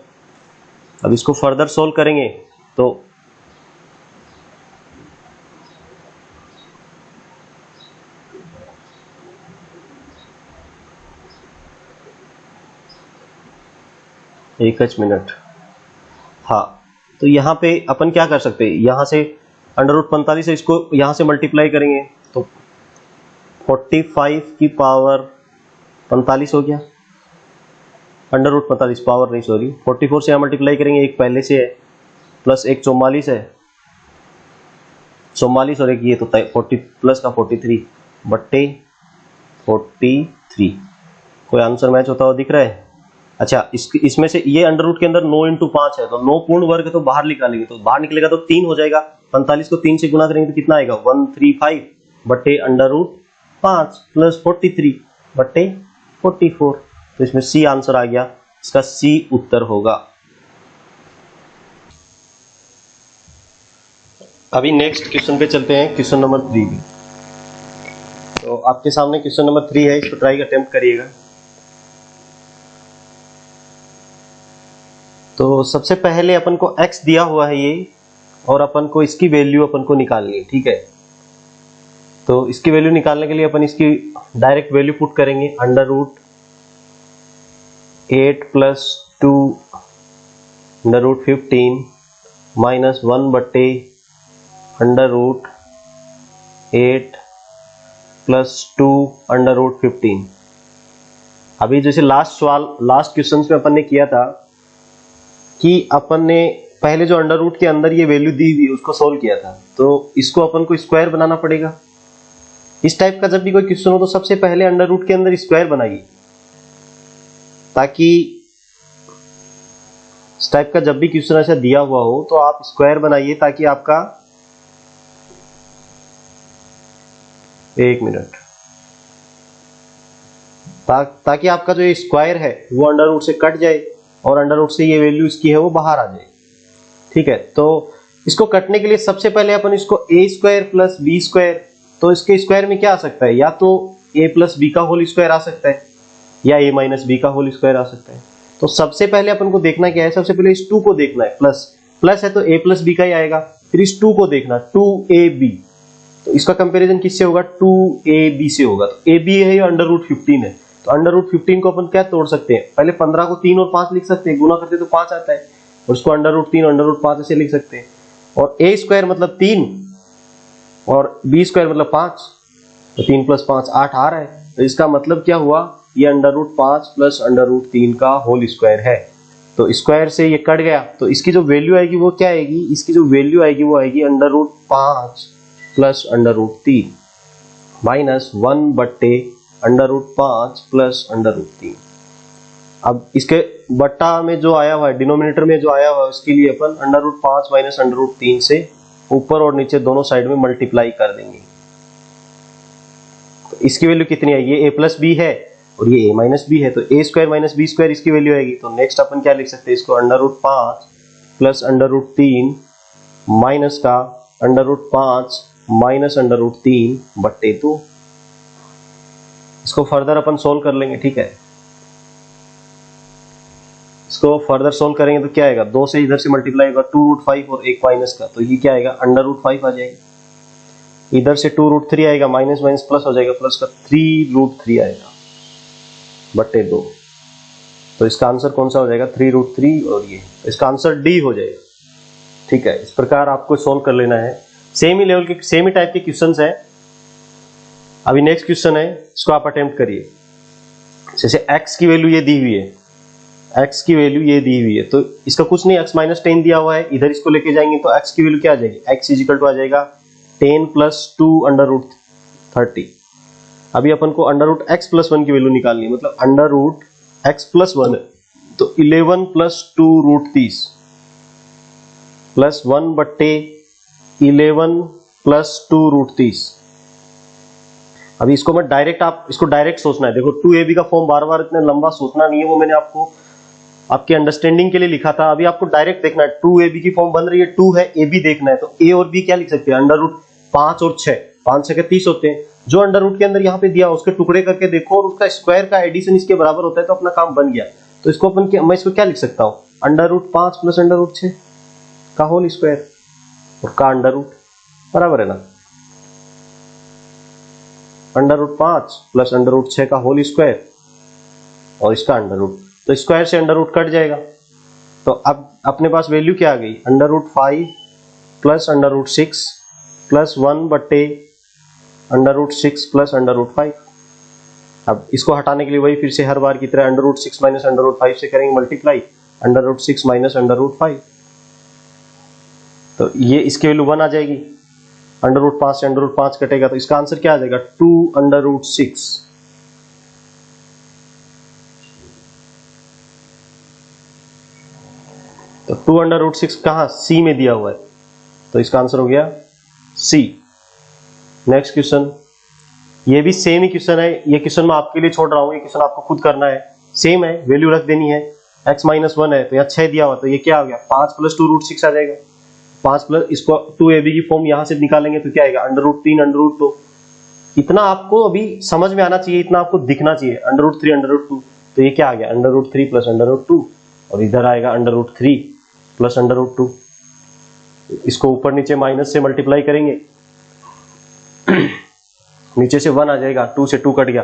अब इसको फर्दर सोल्व करेंगे तो 1 मिनट। हाँ, तो यहाँ पे अपन क्या कर सकते हैं, यहाँ से √45 है, इसको यहाँ से मल्टीप्लाई करेंगे तो 45 की पावर 45 हो गया। √45 पावर नहीं, सॉरी, 44 से यहाँ मल्टीप्लाई करेंगे, एक पहले से है, प्लस एक 44 है, 44 और एक ये तो 40 प्लस का 43 बट्टे 43। कोई आंसर मैच होता हुआ दिख रहा है? अच्छा, इसमें से ये अंडर रूट के अंदर 9 × 5 है, तो 9 पूर्ण वर्ग तो बाहर निकालेंगे, तो बाहर निकलेगा तो 3 हो जाएगा। 45 को 3 से गुना करेंगे तो कितना आएगा, 135 बट्टे √5 प्लस 43 बट्टे 44। तो इसमें सी आंसर आ गया, इसका सी उत्तर होगा। अभी नेक्स्ट क्वेश्चन पे चलते हैं, क्वेश्चन नंबर 3। तो आपके सामने क्वेश्चन नंबर 3 है, इसको ट्राई अटेम्प्ट करिएगा। तो सबसे पहले अपन को x दिया हुआ है ये, और अपन को इसकी वैल्यू अपन को निकालनी है, ठीक है। तो इसकी वैल्यू निकालने के लिए अपन इसकी डायरेक्ट वैल्यू पुट करेंगे, √8 + 2 √15 - 1 बट्टे √8 + 2 √15। अभी जैसे लास्ट क्वेश्चन में अपन ने किया था कि अपन ने पहले जो अंडर रूट के अंदर ये वैल्यू दी हुई उसको सोल्व किया था, तो इसको अपन को स्क्वायर बनाना पड़ेगा। इस टाइप का जब भी कोई क्वेश्चन हो तो सबसे पहले अंडर रूट के अंदर स्क्वायर बनाइए, ताकि इस टाइप का जब भी क्वेश्चन ऐसा दिया हुआ हो तो आप स्क्वायर बनाइए, ताकि आपका 1 मिनट, ताकि आपका जो स्क्वायर है वो अंडर रूट से कट जाए और अंडर रूट से ये वैल्यू इसकी है वो बाहर आ जाए, ठीक है। तो इसको कटने के लिए सबसे पहले अपन इसको a² + b², तो इसके स्क्वायर में क्या आ सकता है, या तो a + b का होल स्क्वायर आ सकता है, या a - b का होल स्क्वायर आ सकता है। तो सबसे पहले अपन को देखना क्या है, सबसे पहले इस 2 को देखना है, प्लस है तो a + b का ही आएगा। फिर इस 2 को देखना, 2ab, तो इसका कंपैरिजन किससे होगा, 2ab से होगा। तो ab है, ये √15 है, तो √15 को अपन क्या तोड़ सकते हैं, पहले 15 को 3 और 5 लिख सकते हैं, गुना करते तो 5 आता है, और उसको √3 √5 ऐसे लिख सकते हैं। और a² मतलब 3 और b² मतलब 5, तो 3 + 5 8 आ रहा है। तो इसका मतलब क्या हुआ, ये √5 + √3 का होल स्क्वायर है। तो स्क्वायर से ये कट गया, तो इसकी जो वैल्यू आएगी वो क्या आएगी, इसकी जो वैल्यू आएगी वो आएगी √5 + √3 - 1 बट्टे √5 + √3। अब इसके बट्टा में जो आया हुआ है, डिनोमिनेटर में जो आया हुआ है, उसके लिए अपन √5 - √3 से ऊपर और नीचे दोनों साइड में मल्टीप्लाई कर देंगे। तो इसकी वैल्यू कितनी आएगी, ये a + b है और ये a - b है, तो a² - b² इसकी वैल्यू आएगी। तो नेक्स्ट अपन क्या लिख सकते हैं, इसको √5 + √3 माइनस का √5 - √3 बट्टे 2। इसको फर्दर अपन सोल्व कर लेंगे, ठीक है। इसको फर्दर सोल्व करेंगे तो क्या आएगा, 2 से इधर से मल्टीप्लाई होगा, 2√5 और एक माइनस का, तो ये क्या आएगा, √5 आ जाएगा। इधर से 2√3 आएगा, माइनस माइनस प्लस हो जाएगा, प्लस का 3√3 आएगा बट्टे 2। तो इसका आंसर कौन सा हो जाएगा, 3√3, और ये इसका आंसर डी हो जाएगा, ठीक है। इस प्रकार आपको सोल्व कर लेना है। सेम ही लेवल के, सेम ही टाइप के क्वेश्चंस है। अभी नेक्स्ट क्वेश्चन है, इसको आप अटेम्प्ट करिए। जैसे x की वैल्यू ये दी हुई है, x की वैल्यू ये दी हुई है, तो इसका कुछ नहीं, x - 10 दिया हुआ है, इधर इसको लेके जाएंगे तो x की वैल्यू क्या आ जाएगी, x = आ जाएगा 10 + 2 √30। अभी अपन को √x + 1 की वैल्यू निकालनी है, मतलब √x + 1 है, तो 11 + 2 √30 + 1 बट्टे 11 + 2 √30। अभी इसको मैं डायरेक्ट, आप इसको डायरेक्ट सोचना है। देखो 2ab का फॉर्म बार बार इतना लंबा सोचना नहीं है, वो मैंने आपको आपके अंडरस्टैंडिंग के लिए लिखा था। अभी आपको डायरेक्ट देखना है, 2ab की फॉर्म बन रही है, 2 है, ab देखना है, तो a और b क्या लिख सकते हैं, √5 और 6, 5 6 के 30 होते हैं। जो अंडर रूट के अंदर यहाँ पे दिया उसके टुकड़े करके देखो और उसका स्क्वायर का एडिशन इसके बराबर होता है, तो अपना काम बन गया। तो इसको अपन मैं इसको क्या लिख सकता हूँ, √5 + √6 का होल स्क्वायर और का अंडर रूट, बराबर है ना, √5 + √6 का होल स्क्वायर और इसका अंडर रूट, तो स्क्वायर से अंडर रूट कट जाएगा, तो अब अपने पास वैल्यू क्या आ गई, √5 प्लस √6 प्लस 1/√6 प्लस √5। अब इसको हटाने के लिए वही फिर से हर बार की तरह √6 माइनस √5 से करेंगे मल्टीप्लाई, √6 माइनस √5, तो ये इसकी वैल्यू 1 आ जाएगी। √5 से √5 कटेगा तो इसका आंसर क्या आ जाएगा, 2√6। तो 2√6 कहाँ, सी में दिया हुआ है, तो इसका आंसर हो गया सी। नेक्स्ट क्वेश्चन, ये भी सेम ही क्वेश्चन है, ये क्वेश्चन मैं आपके लिए छोड़ रहा हूँ, ये क्वेश्चन आपको खुद करना है, सेम है, वैल्यू रख देनी है। x माइनस 1 है तो यहाँ 6 दिया हुआ, तो ये क्या आ गया, 5 प्लस 2√6 आ जाएगा। 5 प्लस इसको 2ab की फॉर्म यहाँ से निकालेंगे तो क्या आएगा, √3 √2। इतना आपको अभी समझ में आना चाहिए, इतना आपको दिखना चाहिए, √3 √2, तो ये क्या आ गया, √3 प्लस √2, और इधर आएगा √3 प्लस √2। इसको ऊपर नीचे माइनस से मल्टीप्लाई करेंगे, नीचे से 1 आ जाएगा, 2 से 2 कट गया,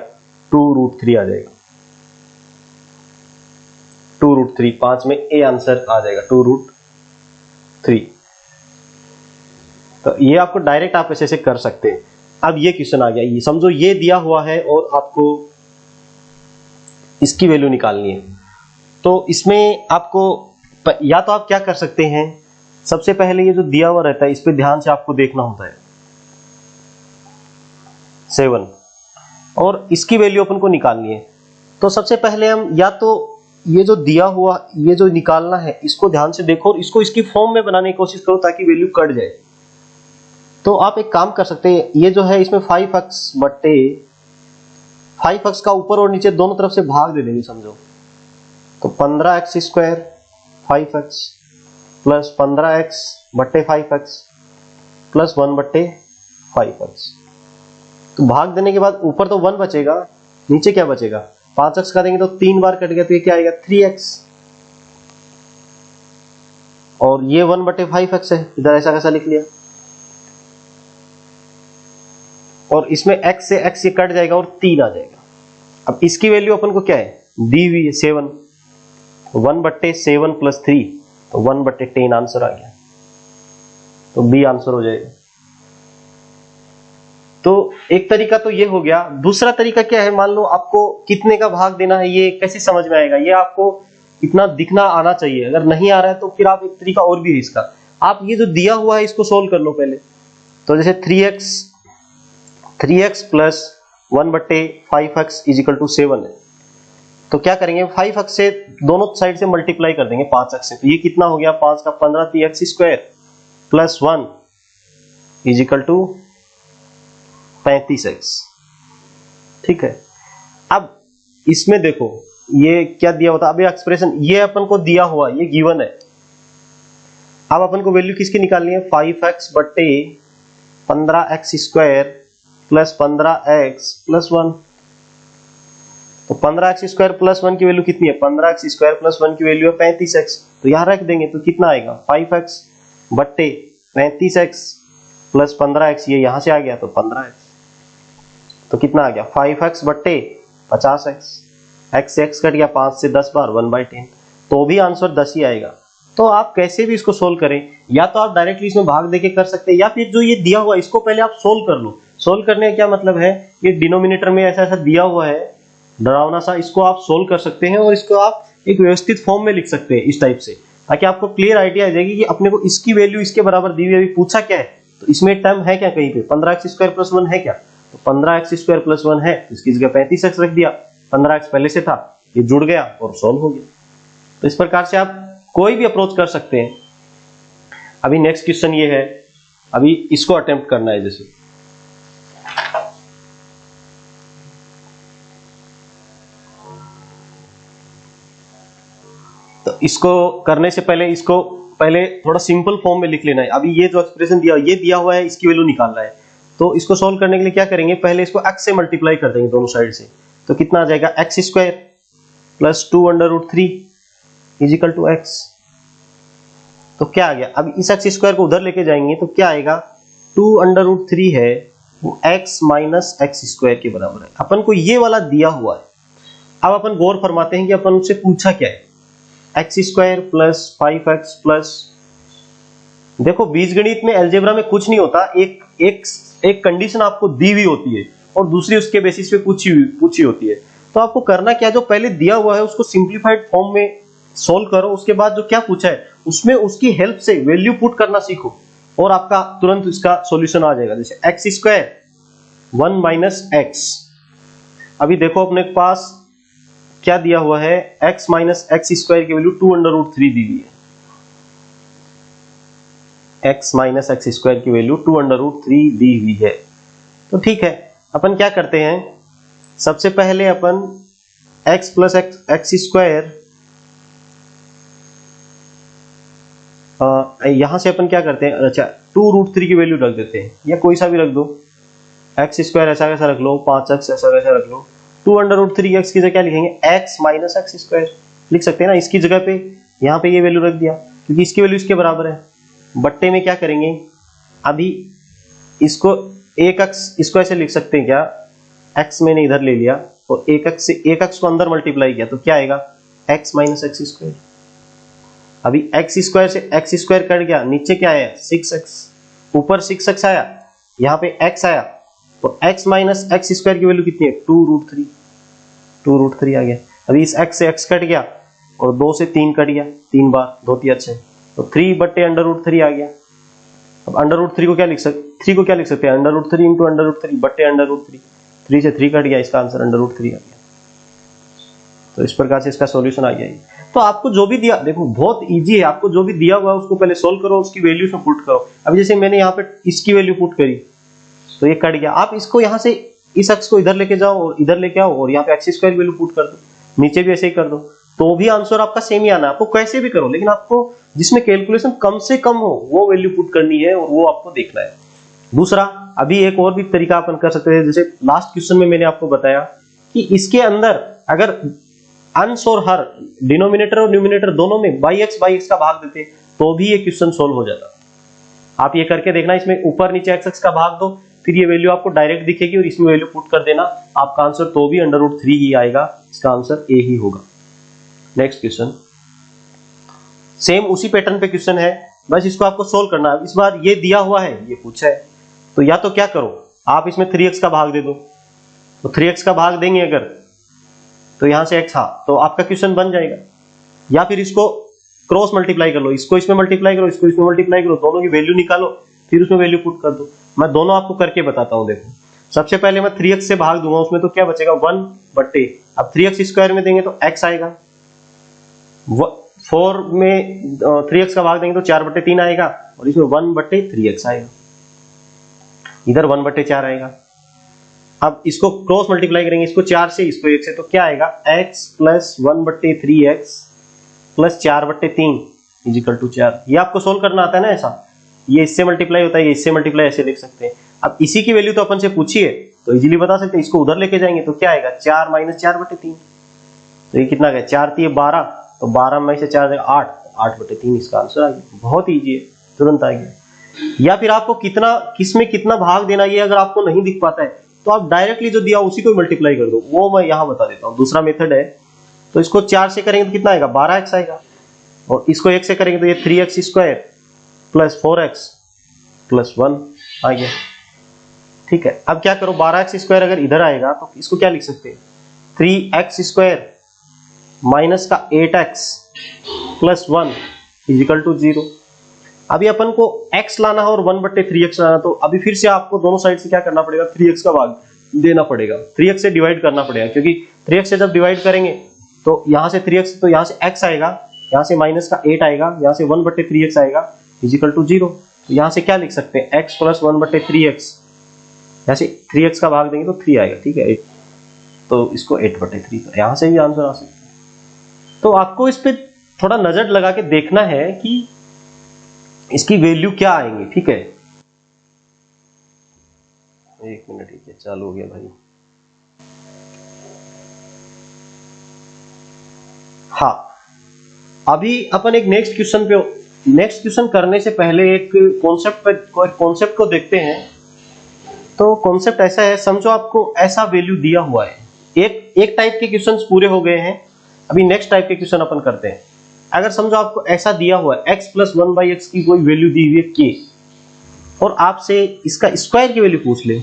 2√3 आ जाएगा, 2√3, 5 में ए आंसर आ जाएगा 2√3। तो ये आपको डायरेक्ट आप ऐसे कर सकते हैं। अब ये क्वेश्चन आ गया, ये समझो ये दिया हुआ है और आपको इसकी वैल्यू निकालनी है, तो इसमें आपको या तो आप क्या कर सकते हैं, सबसे पहले ये जो दिया हुआ रहता है इस पे ध्यान से आपको देखना होता है 7, और इसकी वैल्यू अपन को निकालनी है। तो सबसे पहले हम या तो ये जो दिया हुआ, ये जो निकालना है इसको ध्यान से देखो और इसको इसकी फॉर्म में बनाने की कोशिश करो ताकि वैल्यू कट जाए। तो आप एक काम कर सकते हैं, ये जो है इसमें 5x बट्टे 5x का ऊपर और नीचे दोनों तरफ से भाग दे देंगे समझो, तो 15x square 5x plus 15x बट्टे 5x प्लस 1/5x। तो भाग देने के बाद ऊपर तो 1 बचेगा, नीचे क्या बचेगा, 5x का देंगे तो 3 बार कट गया, तो ये क्या आएगा 3x, और ये 1/5x है, इधर ऐसा कैसा लिख लिया, और इसमें x से x ये कट जाएगा और 3 आ जाएगा। अब इसकी वैल्यू अपन को क्या है, दी हुई है 7, 1/7 प्लस 3, तो 1/10 आंसर आ गया, तो बी आंसर हो जाएगा। तो एक तरीका तो ये हो गया। दूसरा तरीका क्या है, मान लो आपको कितने का भाग देना है, ये कैसे समझ में आएगा, ये आपको इतना दिखना आना चाहिए, अगर नहीं आ रहा है तो फिर आप एक तरीका और भी है इसका, आप ये जो दिया हुआ है इसको सोल्व कर लो पहले। तो जैसे 3x plus 1/5x is equal to 7 है, तो क्या करेंगे 5x से दोनों साइड से मल्टीप्लाई कर देंगे 5x से, तो ये कितना हो गया 5 का 15 3x square plus 1 is equal to 35x। ठीक है, अब इसमें देखो ये क्या दिया होता है, अभी एक्सप्रेशन ये अपन को दिया हुआ, ये गिवन है। अब अपन को वैल्यू किसकी निकालनी है, 5x बट्टे 15x square plus 15x plus 1। तो 15x स्क्वायर प्लस 1 की वैल्यू कितनी है, 15x स्क्वायर प्लस 1 की वैल्यू है 35x, तो यहां रख देंगे तो कितना आएगा 5x बट्टे 35x प्लस 15x, ये यहां से आ गया तो 15x, तो कितना आ गया 5x बट्टे 50x, x से x कट गया, 5 से 10 बार 1/10, तो भी आंसर 10 ही आएगा। तो आप कैसे भी इसको सोल्व करें, या तो आप डायरेक्टली इसमें भाग देके कर सकते हैं, या फिर जो ये दिया हुआ इसको पहले आप सोल्व कर लो। सोल्व करने का क्या मतलब है, ये डिनोमिनेटर में ऐसा ऐसा दिया हुआ है डरावना सा, इसको आप सोल्व कर सकते हैं और इसको आप एक व्यवस्थित फॉर्म में लिख सकते हैं इस टाइप से, ताकि आपको क्लियर आइडिया आ जाएगी कि अपने को इसकी वैल्यू इसके बराबर दी हुई है, पूछा क्या है, तो इसमें टर्म है क्या कहीं पे, 15x स्क्वायर प्लस 1 है क्या, तो 15x स्क्वायर प्लस 1 है, इसकी जगह 35x रख दिया, 15x पहले से था, ये जुड़ गया और सॉल्व हो गया। तो इस प्रकार से आप कोई भी अप्रोच कर सकते हैं। अभी नेक्स्ट क्वेश्चन ये है, अभी इसको अटेम्प्ट करना है। जैसे तो इसको करने से पहले इसको पहले थोड़ा सिंपल फॉर्म में लिख लेना है। अभी ये जो एक्सप्रेशन ये दिया हुआ है, इसकी वैल्यू निकालना है, तो इसको सोल्व करने के लिए क्या करेंगे, पहले इसको x से मल्टीप्लाई कर देंगे दोनों साइड से, तो कितना आ जाएगा x square plus 2√3 is equal to x। तो क्या आ गया, अब इस x स्क्वायर को उधर लेके जाएंगे तो क्या आएगा, 2√3 है वो x माइनस x स्क्वायर के बराबर है। अपन को ये वाला दिया हुआ है। अब अपन गौर फरमाते हैं कि अपन उससे पूछा क्या है, x square plus 5x plus, देखो बीजगणित में अलजेब्रा में कुछ नहीं होता, एक कंडीशन आपको दी हुई होती है और दूसरी उसके बेसिस पे पूछी होती है। तो आपको करना क्या, जो पहले दिया हुआ है उसको सिंप्लीफाइड फॉर्म में सोल्व करो, उसके बाद जो क्या पूछा है उसमें उसकी हेल्प से वैल्यू पुट करना सीखो और आपका तुरंत इसका सॉल्यूशन आ जाएगा। जैसे एक्स स्क्वायर 1 माइनस एक्स, अभी देखो अपने पास क्या दिया हुआ है, x माइनस एक्स स्क्वायर की वैल्यू 2√3 दी हुई है, x माइनस एक्स स्क्वायर की वैल्यू 2√3 दी हुई है। तो ठीक है, अपन क्या करते हैं, सबसे पहले अपन x प्लस एक्स स्क्वायर, यहां से अपन क्या करते हैं, अच्छा 2√3 की वैल्यू रख देते हैं, या कोई सा भी रख दो, एक्स स्क्वायर ऐसा कैसा रख लो, 5x ऐसा कैसा रख लो, 2√3x की जगह क्या लिखेंगे, x माइनस एक्स स्क्वायर लिख सकते हैं ना। इसकी जगह पे यहाँ पे ये वैल्यू रख दिया क्योंकि इसकी वैल्यू इसके बराबर है। बट्टे में क्या करेंगे, अभी इसको 1x इसको ऐसे लिख सकते हैं क्या, x मैंने इधर ले लिया और 1x को अंदर मल्टीप्लाई किया तो क्या आएगा, x माइनस एक्स स्क्वायर। अभी x स्क्वायर से x स्क्वायर कट गया, नीचे क्या आया 6x, ऊपर 6x आया, यहाँ पे x आया, तो x माइनस एक्स स्क्वायर की वैल्यू कितनी है, 2√3 आ गया। अभी इस x से x कट गया और 2 से 3 कट गया, 3 बार 2 3 6, तो 3/√3 आ गया। अब √3 को क्या लिख सकते हैं, √3 इंटू √3 बट्टे √3, 3 से 3 कट गया, इसका आंसर √3 आ गया। तो इस प्रकार से इसका सॉल्यूशन आ गया। तो आपको जो भी दिया, देखो बहुत इजी है, आपको जो भी दिया हुआ है उसको पहले सोल्व करो, उसकी वैल्यू में पुट करो। अब जैसे मैंने यहाँ पे इसकी वैल्यू पुट करी तो ये कट गया, आप इसको यहाँ से इस अक्ष को इधर लेके जाओ और इधर लेके आओ और यहाँ पे एक्स स्क्वायर वैल्यू पुट कर दो, नीचे भी ऐसे ही कर दो, तो भी आंसर आपका सेम ही आना है। आपको कैसे भी करो, लेकिन आपको जिसमें कैलकुलेशन कम से कम हो वो वैल्यू पुट करनी है और वो आपको देखना है। दूसरा, अभी एक और भी तरीका अपन कर सकते हैं, जैसे लास्ट क्वेश्चन में मैंने आपको बताया कि इसके अंदर अगर अंश और हर, डिनोमिनेटर और न्यूमिनेटर दोनों में बाई एक्स का भाग देते तो भी ये क्वेश्चन सोल्व हो जाता। आप ये करके देखना, इसमें ऊपर नीचे एक्स का भाग दो, फिर ये वैल्यू आपको डायरेक्ट दिखेगी और इसमें वैल्यू पुट कर देना, आपका आंसर तो भी √3 ही आएगा, इसका आंसर ए ही होगा। नेक्स्ट क्वेश्चन, सेम उसी पैटर्न पे क्वेश्चन है, बस इसको आपको सोल्व करना है। इस बार ये दिया हुआ है, ये पूछा है, तो या तो क्या करो, आप इसमें 3x का भाग दे दो, तो 3x का भाग देंगे अगर तो यहां से x, हाँ तो आपका क्वेश्चन बन जाएगा। या फिर इसको क्रॉस मल्टीप्लाई कर लो, इसको इसमें मल्टीप्लाई करो, इसको इसमें मल्टीप्लाई करो, दोनों की वैल्यू निकालो, फिर उसमें वैल्यू पुट कर दो। मैं दोनों आपको करके बताता हूं। देखो सबसे पहले मैं 3x से भाग दूंगा, उसमें तो क्या बचेगा 1 बट्टे, अब 3x स्क्वायर में देंगे तो x आएगा, 4 में 3x का भाग देंगे तो 4/3 आएगा और इसमें 1/3x आएगा, इधर 1/4 आएगा। अब इसको क्रॉस मल्टीप्लाई करेंगे, इसको 4 से इसको 1 से, तो क्या आएगा x plus 1/3x plus 4/3 is equal to 4। ये आपको सोल्व करना आता है ना, ऐसा ये इससे मल्टीप्लाई होता है, ये इससे मल्टीप्लाई, ऐसे लिख सकते हैं। अब इसी की वैल्यू तो अपन से पूछी है तो इजीली बता सकते हैं, इसको उधर लेके जाएंगे तो क्या आएगा 4 माइनस 4/3, तो ये कितना गया 4 3 12, तो 12 में से 4 8, 8/3 इसका आंसर आ गया। बहुत ईजी है, तुरंत आ गया। या फिर आपको किसमें कितना भाग देना, ये अगर आपको नहीं दिख पाता है तो आप डायरेक्टली जो दिया उसी को मल्टीप्लाई कर दो, वो मैं यहां बता देता हूं। दूसरा मेथड है, तो इसको 4 से करेंगे तो कितना आएगा 12x आएगा, और इसको 1 से करेंगे तो ये 3x square plus 4x plus 1 आ गया। ठीक है, अब क्या करो, 12x स्क्वायर अगर इधर आएगा तो इसको क्या लिख सकते हैं, 3x स्क्वायर माइनस का 8x प्लस 1 इजिकल टू 0। अभी अपन को x लाना है और 1/3x लाना, तो अभी फिर से आपको दोनों साइड से क्या करना पड़ेगा, 3x का भाग देना पड़ेगा, 3x से डिवाइड करना पड़ेगा, क्योंकि 3x से जब डिवाइड करेंगे तो यहां से 3x, तो यहां से x आएगा, यहां से माइनस का 8 आएगा, यहां से 1/3x आएगा इजिकल टू 0। तो यहां से क्या लिख सकते हैं, x प्लस 1/3x, यहां से 3x का भाग देंगे तो 3 आएगा, ठीक है, तो इसको 8/3, तो यहां से भी आंसर आ सकता है। तो आपको इस पे थोड़ा नजर लगा के देखना है कि इसकी वैल्यू क्या आएंगे। ठीक है, एक मिनट, ठीक है, चालू हो गया भाई। हाँ, अभी अपन एक नेक्स्ट क्वेश्चन करने से पहले एक कॉन्सेप्ट को देखते हैं। तो कॉन्सेप्ट ऐसा है, समझो आपको ऐसा वैल्यू दिया हुआ है, एक टाइप के क्वेश्चंस पूरे हो गए हैं, अभी नेक्स्ट टाइप के क्वेश्चन अपन करते हैं। अगर समझो आपको ऐसा दिया हुआ है x प्लस 1/x की कोई वैल्यू दी हुई है k, और आपसे इसका स्क्वायर की वैल्यू पूछ ले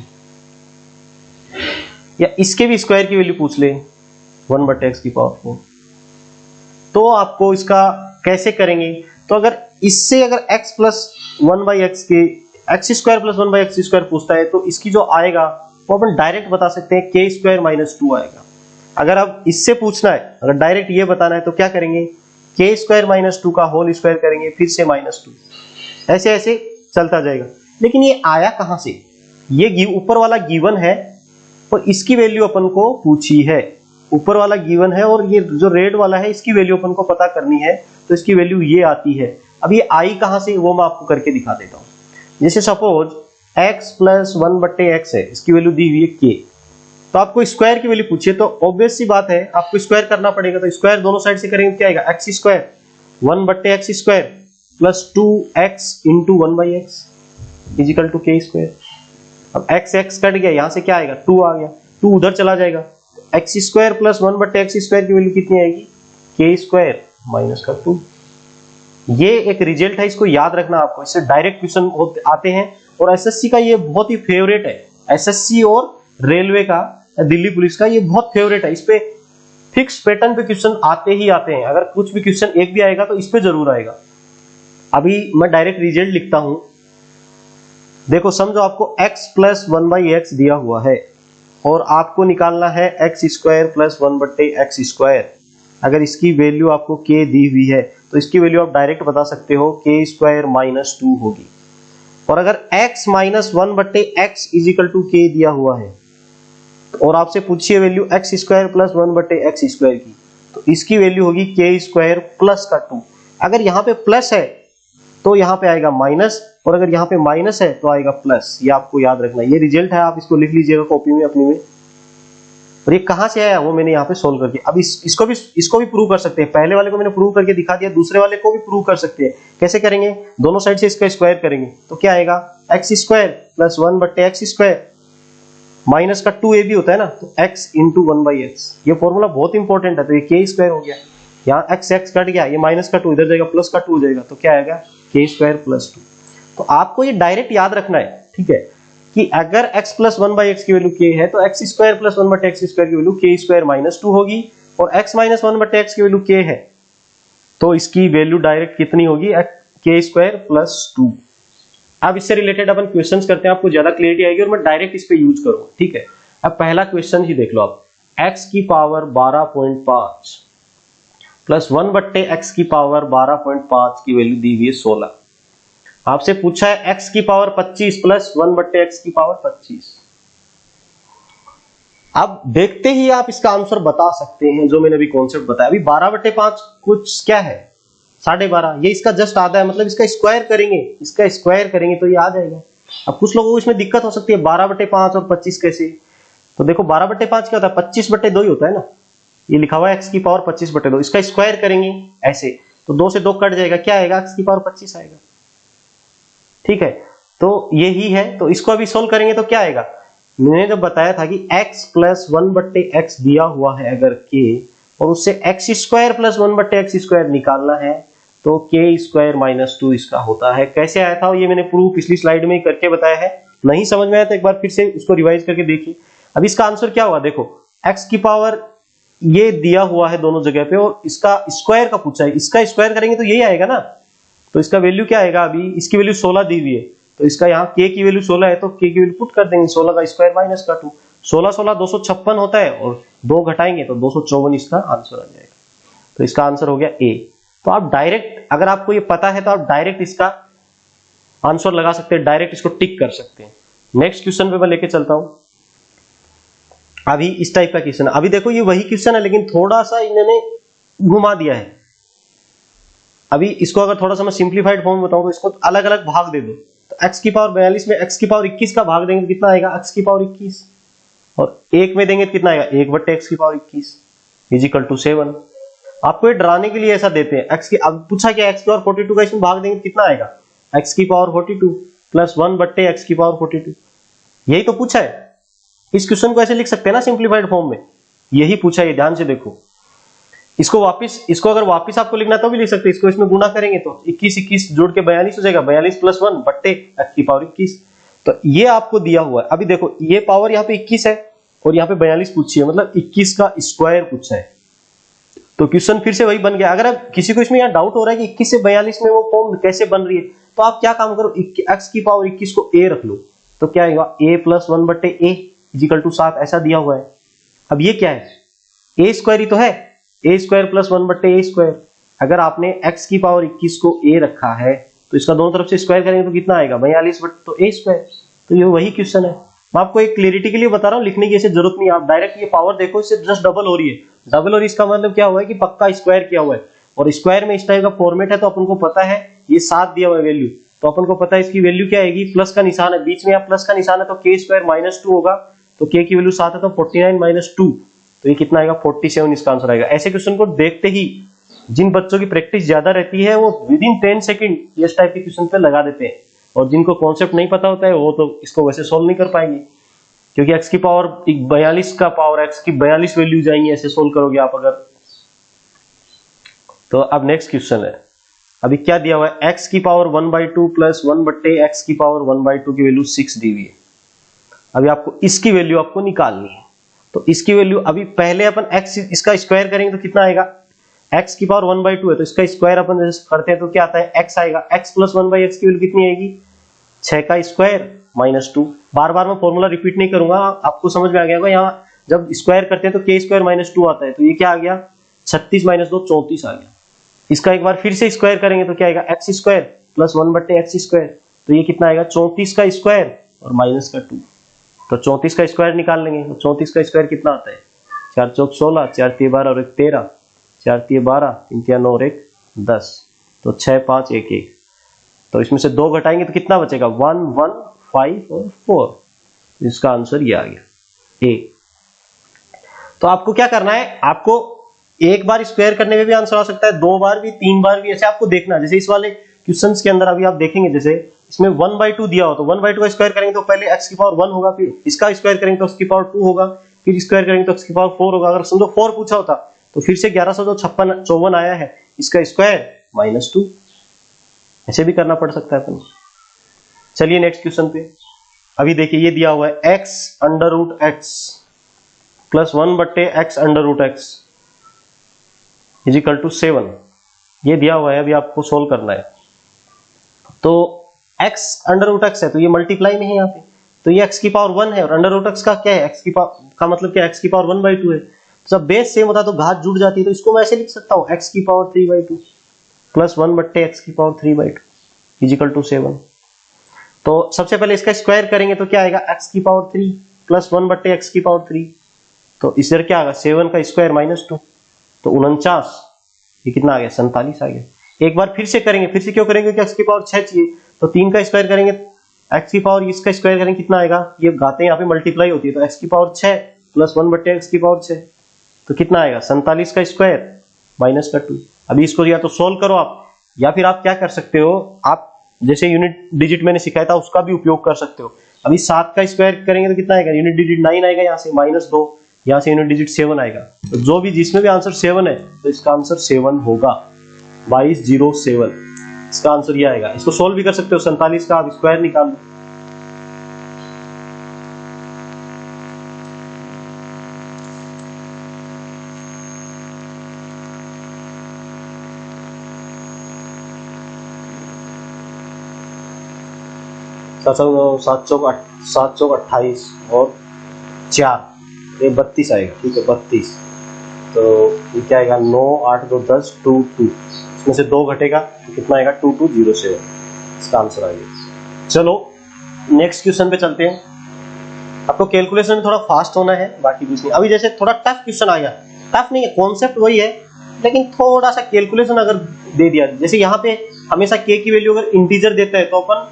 या इसके भी स्क्वायर की वैल्यू पूछ ले 1/x की पावर 4, तो आपको इसका कैसे करेंगे? तो अगर इससे अगर x प्लस 1/x के x square plus 1/x square पूछता है तो इसकी जो आएगा वो अपन डायरेक्ट बता सकते हैं k स्क्वायर माइनस 2 आएगा। अगर अब इससे पूछना है, अगर डायरेक्ट ये बताना है तो क्या करेंगे, k स्क्वायर माइनस 2 का होल स्क्वायर करेंगे, फिर से माइनस 2, ऐसे ऐसे चलता जाएगा। लेकिन ये आया कहां से? ये ऊपर वाला गिवन है और इसकी वैल्यू अपन को पूछी है, ऊपर वाला गिवन है और ये जो रेड वाला है इसकी वैल्यू अपन को पता करनी है, तो इसकी वैल्यू ये आती है। अब ये आई कहां से, वो मैं आपको करके दिखा देता हूं। जैसे सपोज x प्लस 1/x है, इसकी वैल्यू दी हुई है k, तो आपको स्क्वायर की वैल्यू पूछिए तो ऑब्वियस सी बात है आपको स्क्वायर करना पड़ेगा। तो स्क्वायर दोनों साइड से करेंगे क्या आएगा, x square 1/x square plus 2x into 1/x is equal to k square. अब x x कट गया, यहां से क्या आएगा 2 आ गया, 2 उधर चला जाएगा, x square plus 1/x square की वैल्यू कितनी आएगी, k स्क्वायर माइनस का 2। ये एक रिजल्ट है, इसको याद रखना आपको, इससे डायरेक्ट क्वेश्चन आते हैं और एसएससी का ये बहुत ही फेवरेट है। एसएससी और रेलवे का, दिल्ली पुलिस का ये बहुत फेवरेट है। इस पे फिक्स पैटर्न पे क्वेश्चन आते ही आते हैं, अगर कुछ भी क्वेश्चन एक भी आएगा तो इस पे जरूर आएगा। अभी मैं डायरेक्ट रिजल्ट लिखता हूं, देखो समझो आपको x प्लस 1/x दिया हुआ है और आपको निकालना है x square plus 1/x square. अगर इसकी वैल्यू आपको k दी हुई है तो इसकी वैल्यू आप डायरेक्ट बता सकते हो k स्क्वायर माइनस 2 होगी। और अगर x minus 1/x is equal to k दिया हुआ है और आपसे पूछिए value x square plus 1/x square की, तो इसकी वैल्यू होगी k स्क्वायर प्लस का 2। अगर यहाँ पे प्लस है तो यहाँ पे आएगा माइनस, और अगर यहाँ पे माइनस है तो आएगा प्लस। ये आपको याद रखना, ये रिजल्ट है, आप इसको लिख लीजिएगा कॉपी में अपनी में। और ये कहां से आया वो मैंने यहाँ पे सोल्व करके, अब इसको भी प्रूव कर सकते हैं। पहले वाले को मैंने प्रूव करके दिखा दिया, दूसरे वाले को भी प्रूव कर सकते हैं। कैसे करेंगे, दोनों साइड से इसका स्क्वायर करेंगे तो क्या आएगा, x square plus 1/x square minus का 2a भी होता है ना, तो x इंटू 1/x। ये फॉर्मूला बहुत इंपॉर्टेंट है। तो ये k स्क्वायर हो गया, यहाँ x कट गया, ये माइनस का 2 इधर जाएगा, प्लस का 2 हो जाएगा, तो क्या आएगा k स्क्वायर प्लस 2। तो आपको ये डायरेक्ट याद रखना है, ठीक है, कि अगर x प्लस 1/x की वैल्यू k है तो x square plus 1/x square की वैल्यू k स्क्वायर माइनस 2 होगी, और x माइनस 1/x की वैल्यू k है तो इसकी वैल्यू डायरेक्ट कितनी होगी, k स्क्वायर प्लस 2। अब इससे रिलेटेड अपन क्वेश्चंस करते हैं, आपको ज्यादा क्लियरिटी आएगी और मैं डायरेक्ट इस पे यूज करूंगा, ठीक है। अब पहला क्वेश्चन ही देख लो आप, x की पावर 12.5 प्लस 1/x की पावर 12.5 की वैल्यू दी हुई है 16। आपसे पूछा है x की पावर 25 प्लस 1/x की पावर 25। अब देखते ही आप इसका आंसर बता सकते हैं, जो मैंने अभी कॉन्सेप्ट बताया। अभी 12/5 कुछ क्या है, 12.5, ये इसका जस्ट आधा है, मतलब इसका स्क्वायर करेंगे तो ये आ जाएगा। अब कुछ लोगों को इसमें दिक्कत हो सकती है, 12/5 और 25 कैसे। तो देखो 12/5 क्या होता है, 25/2 ही होता है ना, ये लिखा हुआ है x की पावर 25/2, इसका स्क्वायर करेंगे ऐसे तो 2 से 2 कट जाएगा, क्या आएगा, x की पावर 25 आएगा, ठीक है। तो यही है, तो इसको अभी सोल्व करेंगे तो क्या आएगा, मैंने जब बताया था कि x प्लस 1/x दिया हुआ है अगर k, और उससे x square plus 1/x square निकालना है तो k स्क्वायर माइनस 2 इसका होता है। कैसे आया था ये मैंने प्रूव पिछली स्लाइड में करके बताया है, नहीं समझ में आया तो एक बार फिर से उसको रिवाइज करके देखिए। अब इसका आंसर क्या हुआ, देखो x की पावर ये दिया हुआ है दोनों जगह पे और इसका स्क्वायर का पूछा है, इसका स्क्वायर करेंगे तो यही आएगा ना, तो इसका वैल्यू क्या आएगा, अभी इसकी वैल्यू 16 दी हुई है तो इसका यहाँ k की वैल्यू 16 है तो k की वैल्यू पुट कर देंगे, 16 का स्क्वायर माइनस का 2, 16 256 होता है और 2 घटाएंगे तो 254 इसका आंसर आ जाएगा। तो इसका आंसर हो गया A। तो आप डायरेक्ट, अगर आपको ये पता है तो आप डायरेक्ट इसका आंसर लगा सकते हैं, डायरेक्ट इसको टिक कर सकते हैं। नेक्स्ट क्वेश्चन पे मैं लेके चलता हूं, अभी इस टाइप का क्वेश्चन। अभी देखो ये वही क्वेश्चन है लेकिन थोड़ा सा इन्होंने घुमा दिया है। अभी इसको अगर थोड़ा सा मैं सिंप्लीफाइड फॉर्म में बताऊं तो इसको अलग अलग भाग दे दो, तो x की पावर 42 में x की पावर 21 का भाग देंगे तो कितना आएगा, x की पावर 21, और 1 में देंगे तो कितना आएगा, 1/x की पावर 21 इजिकल टू 7। आपको ये डराने के लिए ऐसा देते हैं। x की, अब पूछा क्या, x की पावर 42 का इसमें भाग देंगे तो कितना आएगा, x की पावर 42 प्लस 1/x की पावर 42, यही तो पूछा है। इस क्वेश्चन को ऐसे लिख सकते हैं ना सिंप्लीफाइड फॉर्म में, यही पूछा है, ध्यान से देखो। इसको अगर वापस आपको लिखना तो भी लिख सकते हैं। इसको इसमें गुना करेंगे तो 21 जोड़ के 42 हो जाएगा, 42 + 1 बट्टे x की पावर 21। तो ये आपको दिया हुआ है। अभी देखो ये पावर यहाँ पे 21 है और यहाँ पे 42 पूछी है, मतलब 21 का स्क्वायर पूछा है। तो क्वेश्चन फिर से वही बन गया। अगर आप किसी को इसमें यहाँ डाउट हो रहा है कि 21 से 42 में वो फॉर्म कैसे बन रही है, तो आप क्या काम करो, x की पावर 21 को a रख लो, तो क्या आएगा a + 1 बट्टे a = 7, ऐसा दिया हुआ है। अब ये क्या है, a स्क्वायर ही तो है, a स्क्वायर + 1 बट्टे a स्क्वायर। अगर आपने x की पावर 21 को a रखा है तो इसका दोनों तरफ से स्क्वायर करेंगे तो कितना आएगा 42 बट्टे तो a स्क्वायर। तो ये वही क्वेश्चन है। मैं आपको एक क्लियरिटी के लिए बता रहा हूँ, लिखने की ऐसे जरूरत नहीं है। आप डायरेक्ट ये पावर देखो, इससे जस्ट डबल हो रही है। डबल और इसका मतलब क्या हुआ है कि पक्का स्क्वायर किया हुआ है, और स्क्वायर में इस टाइप का फॉर्मेट है तो अपन को पता है ये 7 दिया हुआ है वैल्यू, तो अपन को पता है इसकी वैल्यू क्या आएगी, प्लस का निशान है बीच में, या प्लस का निशान है तो k स्क्वायर -2 होगा, तो k की वैल्यू 7 है तो 49 - 2, तो ये कितना आएगा 47, इसका आंसर आएगा। ऐसे क्वेश्चन को देखते ही जिन बच्चों की प्रैक्टिस ज्यादा रहती है वो विदिन 10 सेकंड इस टाइप के क्वेश्चन पे लगा देते हैं, और जिनको कॉन्सेप्ट नहीं पता होता है वो तो इसको वैसे सोल्व नहीं कर पाएंगे, क्योंकि x की पावर 42 का पावर x की 42 वैल्यू जाएंगी, ऐसे सोल्व करोगे आप अगर। तो अब नेक्स्ट क्वेश्चन है, अभी क्या दिया हुआ है, x की पावर 1/2 + 1 बट्टे x की पावर 1/2 की वैल्यू 6 दी हुई है। अभी आपको इसकी वैल्यू आपको निकालनी है, तो इसकी वैल्यू अभी पहले अपन x इसका स्क्वायर करेंगे तो कितना आएगा, x की पावर 1/2 है तो इसका स्क्वायर अपन जैसे करते हैं तो क्या आता है x आएगा, x + 1/x की वैल्यू कितनी आएगी 6 का स्क्वायर -2। बार बार मैं फॉर्मूला रिपीट नहीं करूंगा, आपको समझ में आ गया होगा। यहाँ जब स्क्वायर करते हैं तो k स्क्वायर -2 आता है, तो ये क्या आ गया 36 - 2 34 आ गया। इसका एक बार फिर से स्क्वायर करेंगे तो क्या आएगा x स्क्वायर + 1 बट्टे x स्क्वायर, तो ये कितना आएगा 34 का स्क्वायर और -2, तो 34 का स्क्वायर निकाल लेंगे। तो 34 का स्क्वायर कितना आता है 4 × 4 = 16, 4 × 3 = 12 और 1 × 13, 4 × 3 = 12, 3 × 9 और 1 10, तो 6 5 1 1, तो इसमें से 2 घटाएंगे तो कितना बचेगा 1 1 5 और 4, इसका आंसर ये आ गया ए। तो आपको क्या करना है, आपको एक बार स्क्वायर करने में भी आंसर आ सकता है, 2 बार भी, 3 बार भी, ऐसे आपको देखना। जैसे इस वाले क्वेश्चंस के अंदर अभी आप देखेंगे, जैसे इसमें 1/2 दिया हो तो 1/2 का स्क्वायर करेंगे तो पहले x की पावर 1 होगा, फिर इसका स्क्वायर करेंगे तो x की पावर 2 होगा, फिर स्क्वायर करेंगे तो x की पावर 4 होगा। अगर समझो 4 पूछा होता तो फिर से 1154 आया है, इसका स्क्वायर -2, ऐसे भी करना पड़ सकता है अपन। चलिए नेक्स्ट क्वेश्चन पे। अभी देखिए ये दिया हुआ है x √x + 1 बट्टे x √x = 7, ये दिया हुआ है, अभी आपको सोल्व करना है। तो x √x है तो ये मल्टीप्लाई में है यहाँ पे, तो ये x की पावर 1 है, और √x का क्या है, x की पावर का मतलब क्या है, x की पावर 1/2 है। जब बेस सेम होता है तो घात जुड़ जाती है, तो इसको मैं ऐसे लिख सकता हूँ x की पावर 3/2 + 1 बट्टे x की पावर 3/2 = 7। तो सबसे पहले इसका स्क्वायर करेंगे तो क्या आएगा x की पावर 3 + 1 बट्टे x की पावर 3, तो इस इधर क्या आएगा 7 का स्क्वायर -2, तो 49, ये कितना आ गया 47 आ गया। एक बार फिर से करेंगे, फिर से क्यों करेंगे कि x की पावर 6 चाहिए, तो 3 का स्क्वायर करेंगे, x की पावर इसका स्क्वायर करेंगे कितना आएगा, ये गाते यहाँ पे मल्टीप्लाई होती है, तो x की पावर 6 + 1 बट्टे x की पावर 6, तो कितना आएगा 47 का स्क्वायर -2। अभी इसको या तो सोल्व करो आप, या फिर आप क्या कर सकते हो, आप जैसे यूनिट डिजिट मैंने सिखाया था उसका भी उपयोग कर सकते हो। अभी 7 का स्क्वायर करेंगे तो कितना आएगा, यूनिट डिजिट 9 आएगा, यहाँ से -2, यहाँ से यूनिट डिजिट 7 आएगा, तो जो भी जिसमें भी आंसर 7 है तो इसका आंसर 7 होगा, 2207, इसका आंसर ये आएगा। इसको सोल्व भी कर सकते हो, 47 का आप स्क्वायर निकाल लो। सात चौक 28 और 4, ये 32 आएगा, ठीक है 32, तो ये क्या आएगा 9 8 2 10 2 2, इसमें से 2 घटेगा तो कितना आएगा 2207, इसका आंसर आएगा। चलो नेक्स्ट क्वेश्चन पे चलते हैं। आपको कैलकुलेशन में थोड़ा फास्ट होना है, बाकी कुछ नहीं। अभी जैसे थोड़ा टफ क्वेश्चन आ गया, टफ नहीं है, कॉन्सेप्ट वही है, लेकिन थोड़ा सा कैलकुलेशन अगर दे दिया, जैसे यहाँ पे हमेशा k की वैल्यू अगर इंटीजर देता है तो अपन,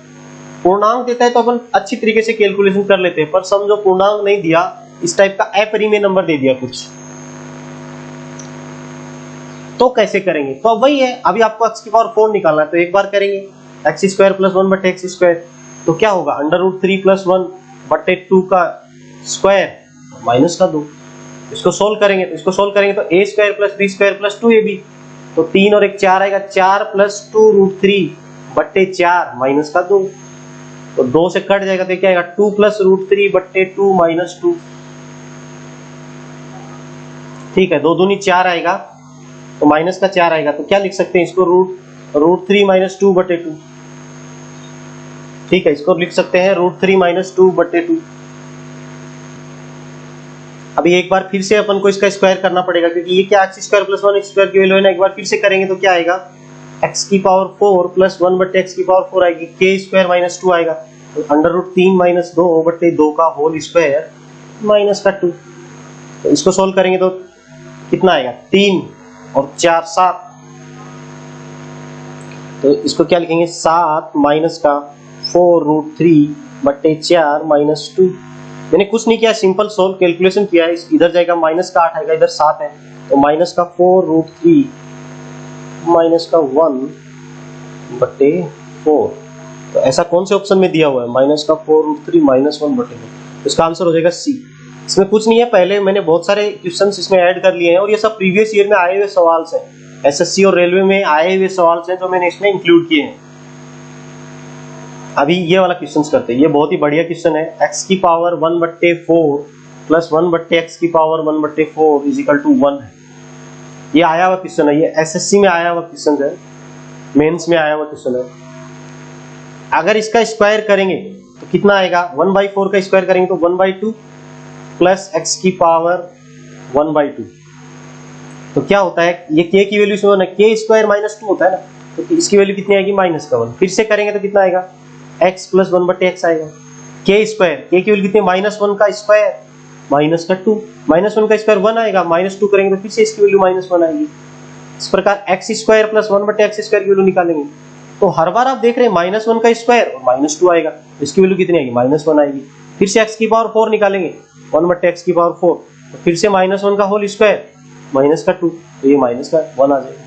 पूर्णांक देता है तो अपन अच्छी तरीके से कैलकुलेशन कर लेते हैं, पर समझो पूर्णांक नहीं दिया, इस टाइप का अपरिमेय नंबर दे दिया कुछ, तो कैसे करेंगे, तो वही है। अभी आपको x की पावर 4 निकालना है, तो एक बार करेंगे x स्क्वायर + 1 बट्टे x स्क्वायर, तो क्या होगा √3 + 1 बट्टे 2 का स्क्वायर -2, इसको सोल्व करेंगे तो A square plus B square plus 2ab, तो 3 और 1 4 आएगा, 4 प्लस 2 रूट 3 बट्टे 4 माइनस का 2, तो 2 से कट जाएगा तो क्या आएगा 2 प्लस रूट 3 बट्टे 2 माइनस 2। ठीक है, 2 दूनी 4 आएगा तो माइनस का 4 आएगा, तो क्या लिख सकते हैं इसको रूट 3 माइनस 2 बटे 2। ठीक है, इसको लिख सकते हैं रूट 3 माइनस 2 बटे 2। अभी एक बार फिर से अपन को इसका स्क्वायर करना पड़ेगा, क्योंकि ये क्या x square plus 1 x square की वैल्यू है ना। एक बार फिर से करेंगे तो क्या आएगा x की पावर 4 प्लस 1 बटे x की पावर 4 आएगी, k स्क्वायर माइनस 2 आएगा, तो अंडर रूट 3 माइनस 2 बटे 2 का होल स्क्वायर माइनस का 2। तो इसको सोल्व करेंगे तो कितना आएगा 3 और 4 7, तो इसको क्या लिखेंगे 7 माइनस का 4 रूट 3 बटे 4 माइनस 2। मैंने कुछ नहीं किया, सिंपल सोल्व कैलकुलेशन किया है। इधर जाएगा माइनस का 8 आएगा, इधर 7 है, तो माइनस का 4 रूट 3 माइनस का 1 बटे 4। तो ऐसा कौन से ऑप्शन में दिया हुआ है माइनस का 4 रूट 3 माइनस 1 बटे 4, इसका आंसर हो जाएगा सी। इसमें कुछ नहीं है, पहले मैंने बहुत सारे क्वेश्चंस इसमें ऐड कर लिए हैं और ये सब प्रीवियस ईयर में आए हुए सवाल हैं, एसएससी और रेलवे में आए हुए सवाल हैं जो मैंने इसमें इंक्लूड किए हैं। अभी ये वाला क्वेश्चन करते हैं, ये बहुत ही बढ़िया क्वेश्चन है। x की पावर 1 बट्टे 4 प्लस 1 बट्टे x की पावर 1 बट्टे 4 इज इक्वल टू 1 है। ये आया हुआ क्वेश्चन है, ये एसएससी में आया हुआ क्वेश्चन है, मेंस में आया हुआ क्वेश्चन है। अगर इसका स्क्वायर करेंगे तो कितना आएगा 1/4 का स्क्वायर करेंगे तो 1/2 प्लस x की पावर 1/2, तो क्या होता है ये k की वैल्यू से k स्क्वायर माइनस 2 होता है ना, तो इसकी वैल्यू कितनी आएगी माइनस का 1। फिर से करेंगे तो कितना आएगा x प्लस 1 बटे x आएगा, k स्क्वायर k की वैल्यू कितनी माइनस 1 का स्क्वायर माइनस का 2, माइनस 1 का स्क्वायर 1 आएगा, माइनस 2 करेंगे तो फिर से इसकी वैल्यू माइनस 1 आएगी। इस प्रकार x स्क्वायर प्लस 1 बटे x स्क्वायर की वैल्यू निकालेंगे तो हर बार आप देख रहे हैं माइनस 1 का स्क्वायर और माइनस 2 आएगा, इसकी वैल्यू कितनी आएगी माइनस 1 आएगी। फिर से x की पावर 4 निकालेंगे 1 बटे x की पावर 4, तो फिर से माइनस 1 का होल स्क्वायर माइनस का 2, तो ये माइनस का 1 आ जाएगा।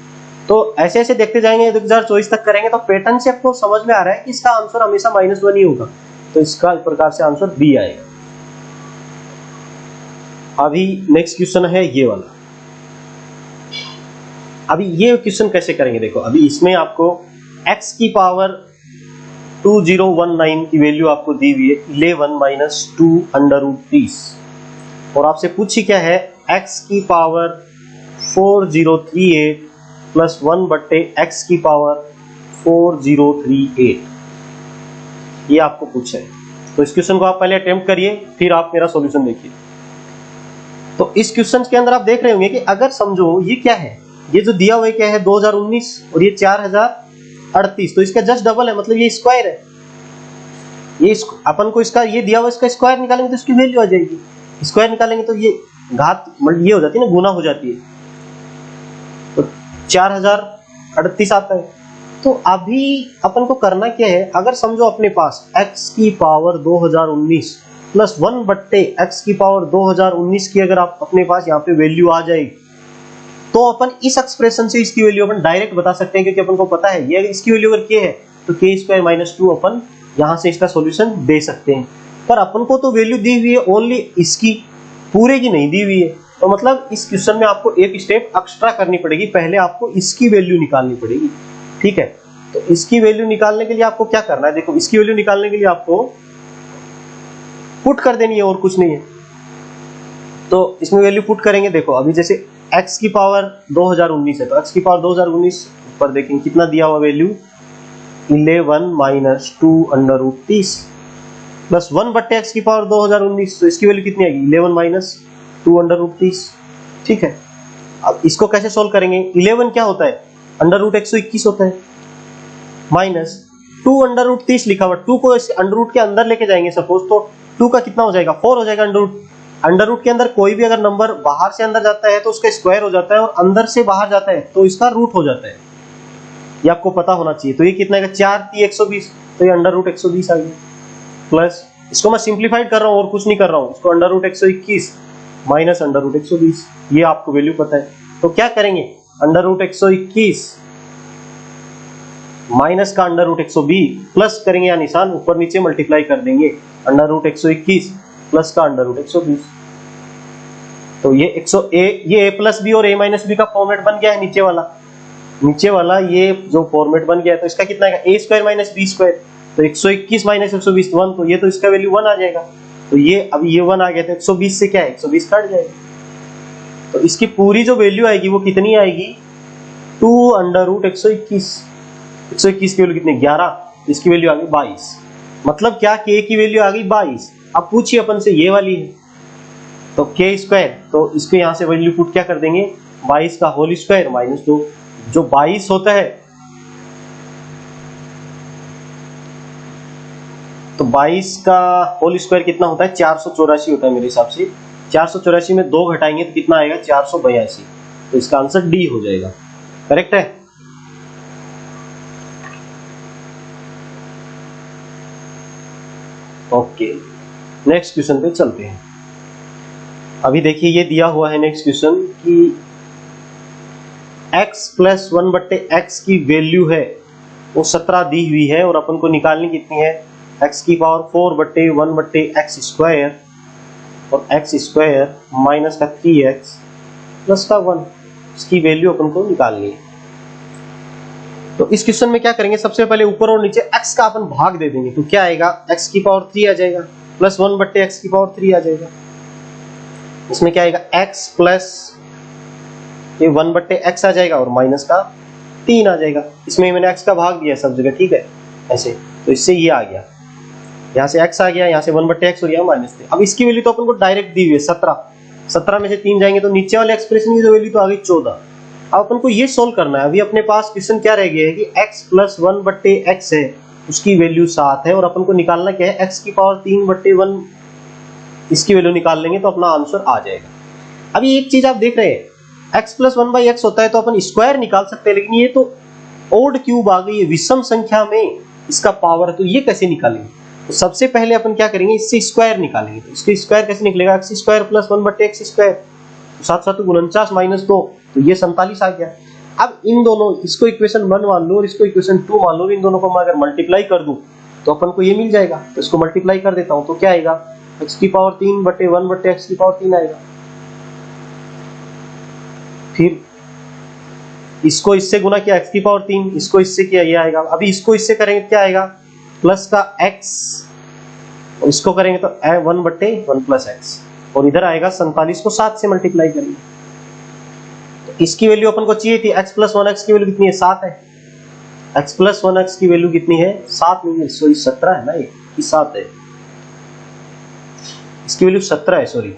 तो ऐसे ऐसे देखते जाएंगे 2024 तक करेंगे तो पैटर्न से आपको समझ में आ रहा है कि इसका आंसर हमेशा माइनस 1 ही होगा, तो इसका इस प्रकार से आंसर बी आएगा। अभी नेक्स्ट क्वेश्चन है ये वाला। अभी ये क्वेश्चन कैसे करेंगे देखो, अभी इसमें आपको x की पावर 2019 की वैल्यू आपको दी हुई है 11 माइनस 2 अंडर रूट 30, और आपसे पूछी क्या है x की पावर 4038 प्लस 1 बट्टे x की पावर 4038, ये आपको पूछा है। तो इस क्वेश्चन को आप पहले अटेम्प्ट करिए, फिर आप मेरा सॉल्यूशन देखिए। तो इस क्वेश्चन के अंदर आप देख रहे होंगे कि अगर समझो ये क्या है, ये जो दिया हुआ है क्या है 2019 और ये 4038, तो इसका जस्ट डबल है, मतलब ये स्क्वायर है। ये अपन को इसका ये दिया हुआ इसका स्क्वायर निकालेंगे तो इसकी वैल्यू आ जाएगी, स्क्वायर निकालेंगे तो ये घात ये हो जाती है ना, गुना हो जाती है, तो 4038 आता है। तो अभी अपन को करना क्या है, अगर समझो अपने पास x की पावर 2019 प्लस 1 बट्टे x की पावर 2019 की अगर आप अपने पास यहाँ पे वैल्यू आ जाएगी, तो अपन इस एक्सप्रेशन से इसकी वैल्यू अपन डायरेक्ट बता सकते हैं, क्योंकि अपन को पता है ये इसकी वैल्यू अगर k है तो k स्क्वायर माइनस 2 अपन यहाँ से इसका सॉल्यूशन दे सकते हैं। पर अपन को तो वैल्यू दी हुई है ओनली इसकी, पूरे की नहीं दी हुई है, तो मतलब इस क्वेश्चन में आपको एक स्टेप एक्स्ट्रा करनी पड़ेगी, पहले आपको इसकी वैल्यू निकालनी पड़ेगी। ठीक है, तो इसकी वैल्यू निकालने के लिए आपको क्या करना है, देखो इसकी वैल्यू निकालने के लिए आपको पुट कर देनी है और कुछ नहीं है। तो इसमें वैल्यू पुट करेंगे, देखो अभी जैसे x की पावर 2019 है तो x की पावर 2019 पर देखेंगे कितना दिया हुआ value 11 minus 2 under root 30 plus 1 बट्टे x की पावर 2019, तो इसकी वैल्यू कितनी आएगी 11 माइनस 2 अंडर रूट 30। ठीक है, अब इसको कैसे सोल्व करेंगे, 11 क्या होता है अंडर रूट 121 होता है, माइनस 2 अंडर रूट 30 लिखा हुआ, 2 को अंडर रूट के अंदर लेके जाएंगे सपोज, तो 2 का कितना हो जाएगा 4 हो जाएगा। अंडर रूट के अंदर कोई भी अगर नंबर बाहर से अंदर जाता है तो उसका स्क्वायर हो जाता है, और अंदर से बाहर जाता है तो इसका रूट हो जाता है, ये आपको पता होना चाहिए। तो ये कितना है 4 3 120, तो ये अंडर रूट 120 आ गया, प्लस इसको मैं सिंप्लीफाइड कर रहा हूँ और कुछ नहीं कर रहा हूँ, इसको under root 121 minus under root 120, ये आपको वैल्यू पता है। तो क्या करेंगे अंडर रूट 121 माइनस का अंडर रूट 120 प्लस करेंगे या निशान ऊपर नीचे मल्टीप्लाई कर देंगे, अंडर रूट 121 प्लस का अंडर रूट 120, तो ये ये a प्लस बी और a माइनस बी का फॉर्मेट बन गया है नीचे वाला ये जो फॉर्मेट बन गया है, तो इसका कितना आएगा a square minus b square, तो 121 माइनस 120 1, तो ये तो इसका वैल्यू 1 आ जाएगा। तो ये अभी ये 1 आ गया, तो 120 से क्या है 120 कट जाएगा, तो इसकी पूरी जो वैल्यू आएगी वो कितनी आएगी 2 अंडर रूट 121 की वैल्यू कितनी 11, इसकी वैल्यू आ गई 22। मतलब क्या k की वैल्यू आ गई 22। अब पूछिए अपन से ये वाली है तो k स्क्वायर, तो इसके यहाँ से वैल्यू पुट क्या कर देंगे 22 का होल स्क्वायर माइनस 2, जो 22 होता है तो 22 का होल स्क्वायर कितना होता है 484 होता है मेरे हिसाब से। 484 में 2 घटाएंगे तो कितना आएगा 482, तो इसका आंसर डी हो जाएगा। करेक्ट है। ओके, नेक्स्ट क्वेश्चन पे चलते हैं। अभी देखिए ये दिया हुआ है नेक्स्ट क्वेश्चन कि x प्लस 1/x की वैल्यू है वो 17 दी हुई है और अपन को निकालनी कितनी है x की पावर 4/1/x स्क्वायर और x स्क्वायर माइनस का 3x प्लस का 1, इसकी वैल्यू अपन को निकालनी है। तो इस क्वेश्चन में क्या करेंगे, सबसे पहले ऊपर और नीचे x का अपन भाग दे देंगे, तो क्या आएगा x की पावर 3 आ जाएगा प्लस 1/x की पावर 3 आ जाएगा। इसमें क्या आएगा x प्लस ये 1/x आ जाएगा और माइनस का 3 आ जाएगा। इसमें मैंने x का भाग दिया सब जगह, ठीक है ऐसे, तो इससे ये आ गया, यहाँ से x आ गया, यहाँ से 1/x हो गया माइनस 3। अब इसकी वैल्यू तो अपन को डायरेक्ट दी हुई है 17 में से 3 जाएंगे तो नीचे वाले एक्सप्रेशन की जो वैल्यू तो आ गई 14। अब अपन को ये सोल्व करना है। अभी अपने पास क्वेश्चन क्या रह गया है कि x प्लस 1/x है उसकी वैल्यू 7 है और अपन को निकालना क्या है x की पावर 3/1, इसकी वैल्यू निकाल लेंगे तो अपना आंसर आ जाएगा। अभी एक चीज आप देख रहे हैं x प्लस 1/x होता है तो अपन स्क्वायर निकाल सकते हैं, लेकिन ये तो ओड क्यूब आ गई है, विषम संख्या में इसका पावर है, तो ये कैसे निकालेंगे। तो सबसे पहले अपन क्या करेंगे, इससे स्क्वायर निकालेंगे। तो इसके स्क्वायर कैसे निकलेगा, x square plus 1/x square, 7 49 minus 2, तो ये 47 आ गया। अब इन दोनों, इसको इक्वेशन 1 मान लो और इसको इक्वेशन 2 मान लो, इन दोनों को मैं अगर मल्टीप्लाई कर दूं तो अपन को ये मिल जाएगा। तो इसको मल्टीप्लाई कर देता हूं तो क्या आएगा x की पावर 3/1/x की पावर 3 आएगा। फिर इसको इससे गुना किया x की पावर 3, इसको इससे किया ये आएगा। अभी इसको इससे करेंगे क्या आएगा प्लस का x, और इसको करेंगे तो 1/1 प्लस x, और इधर आएगा 47 को 7 से मल्टीप्लाई करेंगे। तो इसकी वैल्यू अपन को चाहिए थी x प्लस 1x की वैल्यू कितनी है 7 है। x प्लस 1x की वैल्यू कितनी है 7 नहीं है, सॉरी 17 है ना, ये 7 है, इसकी वैल्यू 17 है, सॉरी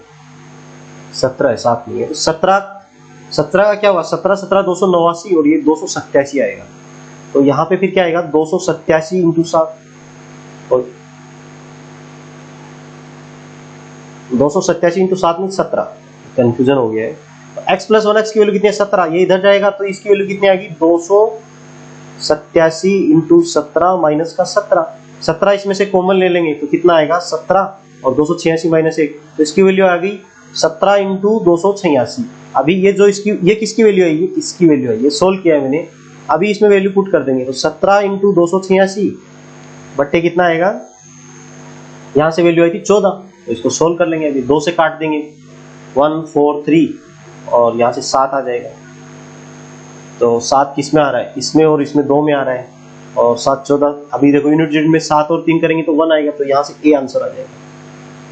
17 है 7 नहीं है। 17 का क्या हुआ 17 17 289 और ये 287 आएगा। तो यहाँ पे फिर क्या आएगा 287 इंटू 7 और 287 इंटू 7 में 17, कंफ्यूजन हो गया है। तो x प्लस 1x की वैल्यू कितनी है 17, ये इधर जाएगा तो इसकी वैल्यू कितनी आएगी 287 इंटू 17 माइनस का 17 इसमें से कॉमन ले लेंगे तो कितना आएगा 17 और 286 माइनस 1, तो इसकी वैल्यू आ गई 17 इंटू 286। अभी ये जो इसकी ये किसकी वैल्यू है, ये इसकी वैल्यू है, ये सोल्व किया है मैंने। अभी इसमें वैल्यू पुट कर देंगे तो 17 इंटू 286 बट्टे कितना आएगा, यहाँ से वैल्यू आई थी 14, तो इसको सोल्व कर लेंगे। अभी 2 से काट देंगे 1 4 3 और यहाँ से 7 आ जाएगा। तो 7 किस में आ रहा है, इसमें और इसमें 2 में आ रहा है, और 7 14। अभी देखो यूनिट डिजिट में 7 और 3 करेंगे तो 1 आएगा, तो यहाँ से ए आंसर आ जाएगा।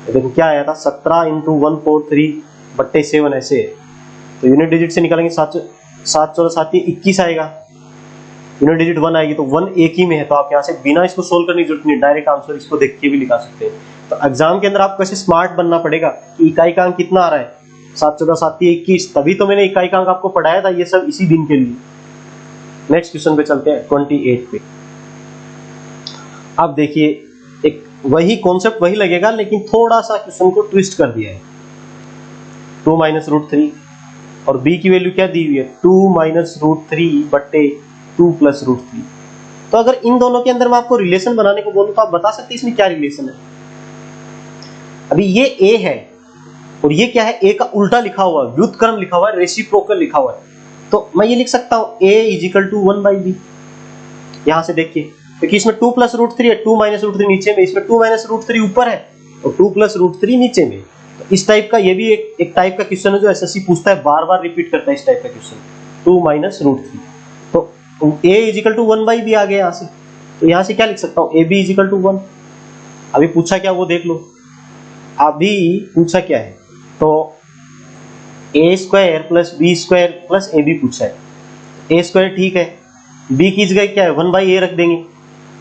तो देखो क्या आया था 17 इंटू 143 बट्टे 7 ऐसे है। तो यूनिट डिजिट से निकालेंगे 7 14 7 21 आएगा, यूनिट डिजिट 1 आएगी तो 1 एक ही में है, तो आप यहाँ से बिना इसको सोल्व करने की जरूरत नहीं, डायरेक्ट आंसर इसको देख के भी लिखा सकते हैं। तो एग्जाम के अंदर आपको ऐसे स्मार्ट बनना पड़ेगा कि इकाई का अंक कितना आ रहा है 7 14 7 21, तभी तो मैंने इकाई का अंक आपको पढ़ाया था, ये सब इसी दिन के लिए। नेक्स्ट क्वेश्चन पे चलते हैं 28 पे। अब देखिए एक वही कॉन्सेप्ट वही लगेगा, लेकिन थोड़ा सा क्वेश्चन को ट्विस्ट कर दिया है। 2 माइनस रूट 3 और b की वैल्यू क्या दी हुई है 2 माइनस रूट 3 बट्टे 2 प्लस रूट 3। तो अगर इन दोनों के अंदर मैं आपको रिलेशन बनाने को बोलूं तो आप बता सकते हैं इसमें क्या रिलेशन है। अभी ये a है और ये क्या है, a का उल्टा लिखा हुआ है, व्युत्क्रम लिखा हुआ है, रेसिप्रोकल लिखा हुआ है। तो मैं ये लिख सकता हूं a इजिकल टू 1/b। यहां से देखिए क्योंकि इसमें 2 प्लस रूट 3 है, 2 माइनस रूट 3 नीचे में, इसमें 2 माइनस रूट 3 ऊपर है और 2 प्लस रूट 3 नीचे में, तो इस टाइप का ये भी एक टाइप का क्वेश्चन है जो एसएससी पूछता है, बार बार रिपीट करता है इस टाइप का क्वेश्चन, 2 माइनस रूट 3। तो a is equal to 1/b आ गया यहाँ से, तो यहाँ से क्या लिख सकता हूँ, ab इज इक्वल टू 1। अभी पूछा क्या वो देख लो, अभी पूछा क्या है, तो a square plus B square plus a b पूछा है। a स्क्वायर ठीक है, b की जगह क्या है 1/a रख देंगे,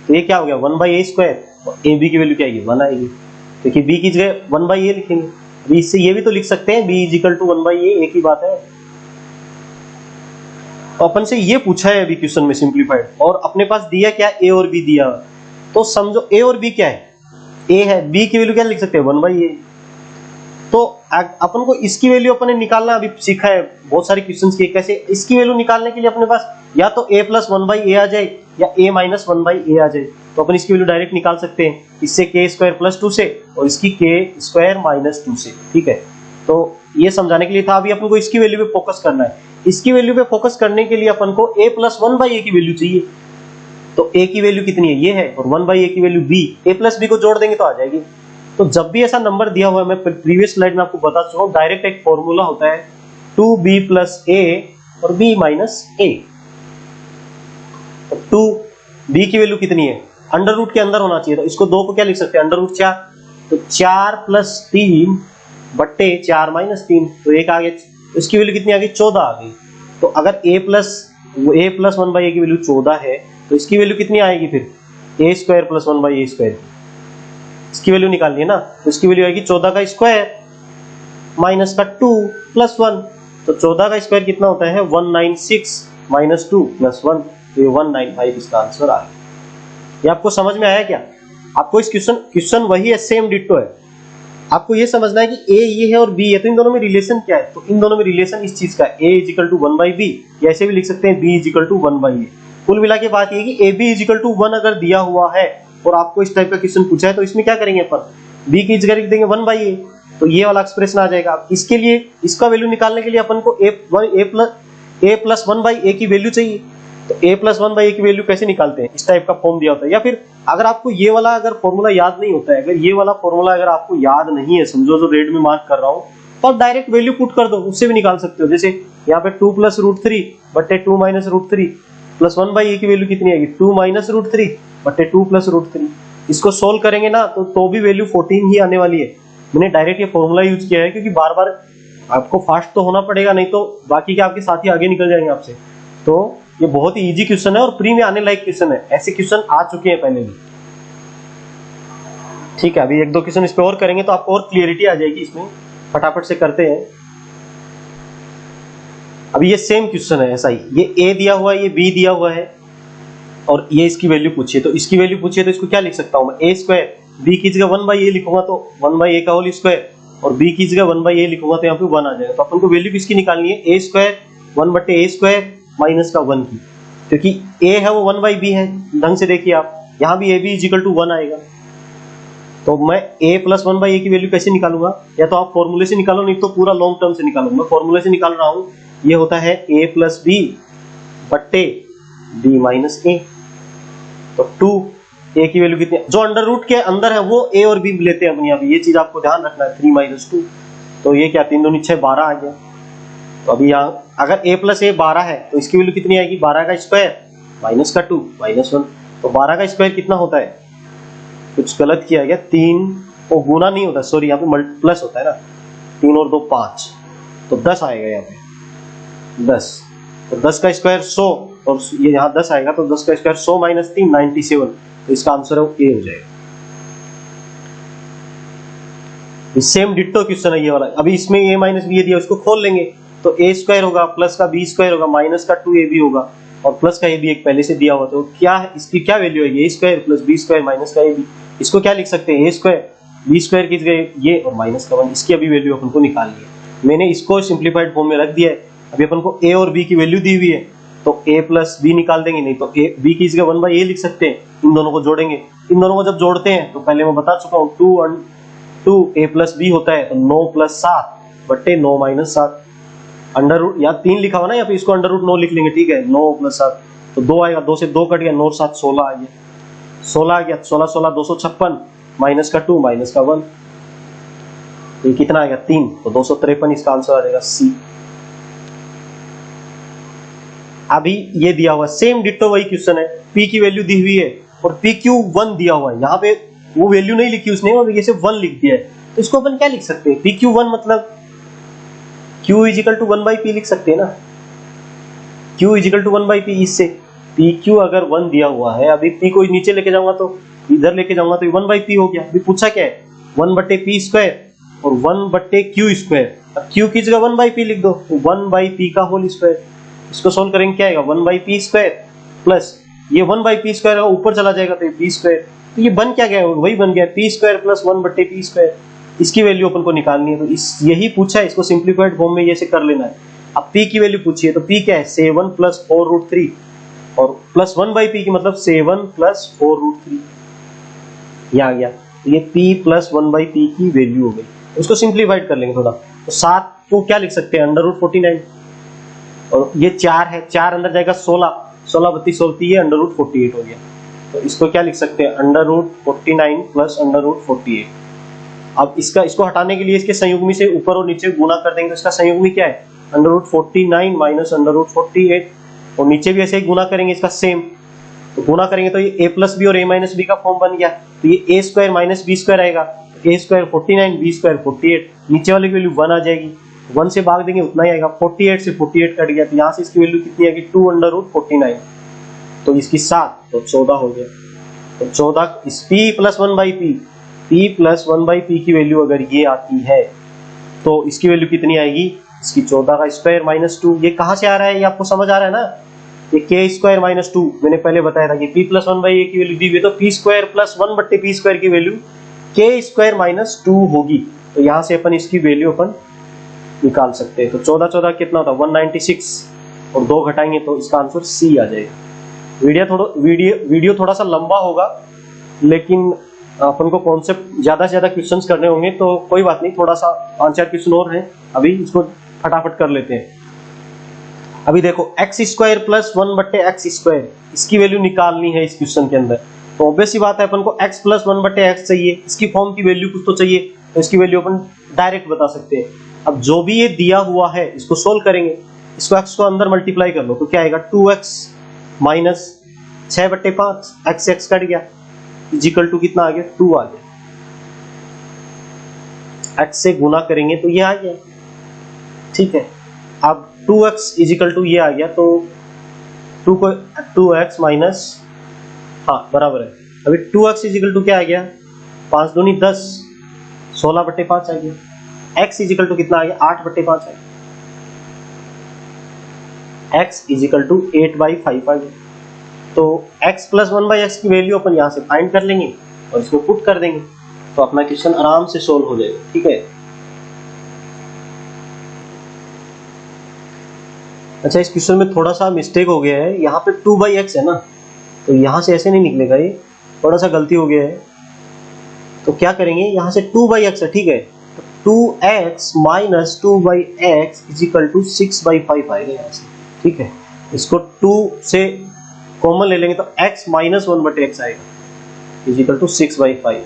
तो ये क्या हो गया 1/a स्क्वायर, और ए बी की वैल्यू क्या आएगी 1 आएगी, क्योंकि b की जगह 1/a लिखेंगे। अभी इससे ये भी तो लिख सकते हैं b is equal to 1/a, एक ही बात है। तो अपन से ये पूछा है अभी क्वेश्चन में सिंप्लीफाइड, और अपने पास दिया क्या a और b दिया, तो समझो a और b क्या है, a है, b की वैल्यू क्या लिख सकते हैं 1/a। तो अपन को इसकी वैल्यू अपन ने निकालना अभी सीखा है बहुत सारे क्वेश्चंस के, कैसे इसकी वैल्यू निकालने के लिए अपने पास या तो a प्लस 1/a आ जाए या a माइनस 1/a आ जाए, तो अपन इसकी वैल्यू डायरेक्ट निकाल सकते हैं, इससे k स्क्वायर प्लस 2 से और इसकी k स्क्वायर माइनस 2 से, ठीक है। तो ये समझाने के लिए था, अभी अपन को इसकी वैल्यू पे फोकस करना है। इसकी वैल्यू पे फोकस करने के लिए अपन को a प्लस 1/a की वैल्यू चाहिए, तो a की वैल्यू कितनी है ये है, और 1/a की value b, a plus b को जोड़ देंगे तो आ जाएगी। तो जब भी ऐसा नंबर दिया हुआ है, मैं प्रीवियस स्लाइड में आपको बता चुका हूं, डायरेक्ट एक फॉर्मूला होता है 2b प्लस a और b माइनस a। तो 2b की वैल्यू कितनी है, अंडर रूट के अंदर होना चाहिए, तो इसको 2 को क्या लिख सकते हैं अंडर रूट 4, तो 4 प्लस 3 बट्टे 4 माइनस 3, तो एक आ गया, तो इसकी वैल्यू कितनी आ गई 14 आ गई। तो अगर a प्लस 1/a की वैल्यू 14 है, तो इसकी वैल्यू कितनी आएगी फिर, a square plus 1/a square, इसकी वैल्यू निकालनी है ना, तो इसकी वैल्यू आएगी 14 का स्क्वायर माइनस का 2 प्लस 1, तो 14 का स्क्वायर कितना होता है 196 माइनस 2 प्लस 1, तो ये 195 इसका आंसर आ गया। ये आपको समझ में आया क्या, आपको इस क्वेश्चन वही है, सेम डिट्टो है। आपको ये समझना है कि a ये है और b है, तो इन दोनों में रिलेशन क्या है, तो इन दोनों में रिलेशन इस चीज का a is equal to 1/b, या ऐसे भी लिख सकते हैं b is equal to 1/a। कुल मिला के बात ये कि ab इज इक्वल टू 1 अगर दिया हुआ है और आपको इस टाइप का क्वेश्चन पूछा है, तो इसमें क्या करेंगे अपन, b की जगह लिख देंगे 1/a, तो ये वाला एक्सप्रेशन आ जाएगा। इसके लिए इसका वैल्यू निकालने के लिए अपन को a प्लस 1/a की वैल्यू चाहिए, तो a प्लस 1/a की वैल्यू कैसे निकालते हैं, इस टाइप का फॉर्म दिया होता है। या फिर अगर आपको ये वाला अगर फॉर्मूला याद नहीं होता है, अगर ये वाला फॉर्मूला अगर आपको याद नहीं है, समझो जो रेड में मार्क कर रहा हूं, तो आप डायरेक्ट वैल्यू पुट कर दो, उससे भी निकाल सकते हो। जैसे यहाँ पे 2 प्लस रूट 3 बट्टे 2 माइनस रूट 3 प्लस 1/a की वैल्यू कितनी आएगी 2 माइनस रूट 3 बट्टे 2 प्लस रूट 3। इसको सोल्व करेंगे ना तो भी वैल्यू 14 ही आने वाली है। मैंने डायरेक्ट ये फॉर्मूला यूज किया है, क्योंकि बार बार आपको फास्ट तो होना पड़ेगा, नहीं तो बाकी के आपके साथी आगे निकल जाएंगे आपसे। तो ये बहुत ही इजी क्वेश्चन है और प्री में आने लायक क्वेश्चन है, ऐसे क्वेश्चन आ चुके हैं पहले भी। ठीक है, अभी एक दो क्वेश्चन इस पे और करेंगे तो आपको और क्लियरिटी आ जाएगी इसमें, फटाफट से करते हैं। अभी ये सेम क्वेश्चन है ऐसा ही, ये a दिया हुआ है, ये b दिया हुआ है, और ये इसकी वैल्यू पूछिए, तो इसकी वैल्यू पूछिए तो इसको क्या लिख सकता हूं मैं, a स्क्वायर, b की जगह 1/a लिखूंगा तो 1/a का होल स्क्वायर, और b की जगह 1/a लिखूंगा तो यहाँ पे 1 आ जाएगा। तो अपन को वैल्यू किसकी निकालनी है, a square 1/a square minus का 1 की, क्योंकि a है वो 1/b है, ढंग से देखिए आप, यहाँ भी ab इज इक्वल टू 1 आएगा। तो मैं a प्लस 1/a की वैल्यू कैसे निकालूंगा, या तो आप फॉर्मूले से निकालो, नहीं तो पूरा लॉन्ग टर्म से निकालूंगा। फॉर्मूले से निकाल रहा हूँ, ये होता है a प्लस b बट्टे b माइनस a, तो 2 a की वैल्यू कितनी, जो अंडर रूट के अंदर है वो a और b लेते हैं अपने यहाँ पे, ये चीज आपको ध्यान रखना है। 3 माइनस 2, तो ये क्या 3 दूनी 6 12 आ गया। तो अभी यहाँ अगर a प्लस a 12 है तो इसकी वैल्यू कितनी आएगी, 12 का स्क्वायर माइनस का 2 माइनस 1, तो 12 का स्क्वायर कितना होता है, कुछ गलत किया गया, 3 वो गुना नहीं होता, सॉरी यहाँ पे प्लस होता है ना, 3 और 2 5, तो 10 आएगा यहाँ पे 10, तो 10 का स्क्वायर 100, और ये यहाँ 10 आएगा, तो 10 का स्क्वायर 100 माइनस 3 97, तो इसका आंसर है ए हो जाएगा। सेम डिट्टो क्वेश्चन है ये वाला। अभी इसमें a माइनस बी दिया, इसको खोल लेंगे तो a स्क्वायर होगा, प्लस का b स्क्वायर होगा, माइनस का 2ab होगा, और प्लस का ab एक पहले से दिया हुआ, तो क्या है इसकी क्या वैल्यू है, a square plus b square minus का ab। इसको क्या लिख सकते हैं, a स्क्वायर b स्क्वायर की जगह ये और माइनस का 1, इसकी अभी वैल्यू अपन को निकालनी है। मैंने इसको सिंप्लीफाइड फॉर्म में रख दिया है। अभी अपन को a और b की वैल्यू दी हुई है, तो a प्लस b निकाल देंगे, नहीं तो b की जगह 1/a लिख सकते हैं। इन दोनों को जोड़ेंगे, इन दोनों को जब जोड़ते हैं तो पहले मैं बता चुका हूँ 2 a प्लस b होता है, तो 9 प्लस 7 बट्टे 9 माइनस 7, अंडर रूट या 3 लिखा हुआ ना, या फिर इसको अंडर रूट 9 लिख लेंगे, ठीक है। 9 प्लस 7 तो 2 आएगा, 2 से 2 कट गया, 9 7 16 आ गया, 16 आ गया, 16 16 256 माइनस का 2 माइनस का 1, ये कितना आएगा 3, तो 253 इसका आंसर आ जाएगा सी। अभी ये दिया हुआ सेम डिट्टो वही क्वेश्चन है, p की वैल्यू दी हुई है और pq1 दिया हुआ है, यहाँ पे वो वैल्यू नहीं लिखी उसने और ये सिर्फ 1 लिख दिया है, तो इसको अपन क्या लिख सकते हैं, pq1 मतलब q इजिकल टू 1/p लिख सकते हैं ना, q इजिकल टू 1/p। इससे pq अगर 1 दिया हुआ है, अभी p को नीचे लेके जाऊंगा तो इधर लेके जाऊंगा तो 1/p हो गया। अभी पूछा क्या है 1/p² और 1/q², अब q की जगह 1/p लिख दो, तो 1/p का होल स्क्वायर। इसको सोल्व करेंगे क्या आएगा 1/p² प्लस ये 1/p² ऊपर चला जाएगा तो ये p², तो ये बन क्या गया, वही बन गया p² प्लस 1/p²। इसकी वैल्यू अपन को निकालनी है, तो इस यही पूछा है, इसको सिंप्लीफाइड फॉर्म में ये से कर लेना है। अब p की वैल्यू पूछिए तो p क्या है 7 प्लस 4√3 और प्लस 1/p की मतलब 7 प्लस 4√3, ये आ गया, ये p प्लस 1/p की वैल्यू हो गई। उसको सिंप्लीफाइड कर लेंगे थोड़ा, तो 7 को क्या लिख सकते हैं √49 और ये 4 है, 4 अंदर जाएगा 16, 16 32 होती है √48 हो गया, तो इसको क्या लिख सकते हैं √49 प्लस √48। अब इसको हटाने के लिए इसके संयुग्मी से ऊपर और नीचे गुणा कर देंगे, तो इसका संयुग्मी क्या है √49 माइनस √48, और नीचे भी ऐसे ही गुणा करेंगे इसका सेम, तो गुणा करेंगे तो ये a प्लस बी और a माइनस बी का फॉर्म बन गया, तो ये a² माइनस b² आएगा, a² 49 b² 48, नीचे वाले की वैल्यू 1 आ जाएगी, 1 से भाग देंगे उतना ही आएगा, 48 से 48 कट गया, तो यहाँ से इसकी वैल्यू कितनी आएगी 2√49, तो इसकी 7 तो 14 हो गया, तो 14 इस p plus 1/p, p plus 1/p की वैल्यू अगर ये आती है तो इसकी वैल्यू कितनी आएगी, इसकी 14 का स्क्वायर माइनस 2। ये कहाँ से आ रहा है, ये आपको समझ आ रहा है ना, ये k² माइनस 2 मैंने पहले बताया था कि p प्लस 1/a की वैल्यू दी हुई है, तो p² प्लस 1/p² की वैल्यू k² माइनस 2 होगी, तो यहाँ से अपन इसकी वैल्यू अपन निकाल सकते हैं। तो 14 14 कितना होता है 196 और 2 घटाएंगे तो इसका आंसर सी आ जाएगा। वीडियो थोड़ा सा लंबा होगा, लेकिन अपन को कॉन्सेप्ट ज्यादा से ज्यादा क्वेश्चंस करने होंगे, तो कोई बात नहीं, थोड़ा सा 5-4 क्वेश्चन और हैं, अभी इसको फटाफट कर लेते हैं। अभी देखो x² प्लस 1/x², इसकी वैल्यू निकालनी है इस क्वेश्चन के अंदर, तो ऑब्वियस सी बात है अपन को x प्लस 1/x चाहिए, इसकी फॉर्म की वैल्यू कुछ तो चाहिए, तो इसकी वैल्यू अपन डायरेक्ट बता सकते हैं। अब जो भी ये दिया हुआ है इसको सोल्व करेंगे, इसको x को अंदर मल्टीप्लाई कर लो तो क्या आएगा 2x माइनस 6/5, x कट गया, इजिकल टू कितना आ गया 2 आ गया, x से गुना करेंगे तो ये आ गया, ठीक है। अब 2x इजिकल टू ये आ गया, तो 2x माइनस, हाँ बराबर है, अभी 2x इजिकल टू क्या आ गया 5 दूनी 10, 16/5 आ गया, x इजिकल टू कितना आ गया 8/5 आ गया, x इजिकल टू 8/5 आ गया, तो x प्लस 1/x की वैल्यू अपन यहाँ से फाइंड कर लेंगे और इसको पुट कर देंगे, तो अपना क्वेश्चन आराम से सोल्व हो जाएगा, ठीक है। अच्छा, इस क्वेश्चन में थोड़ा सा मिस्टेक हो गया है, यहाँ पे 2/x है ना, तो यहाँ से ऐसे नहीं निकलेगा, ये थोड़ा सा गलती हो गया है, तो क्या करेंगे यहाँ से 2/x है, ठीक है, तो 2x minus 2/x is equal to 6/5 आएगा यहाँ से, ठीक है। इसको 2 से कॉमन ले लेंगे तो x माइनस 1/x आएगा इजिकल टू 6/5,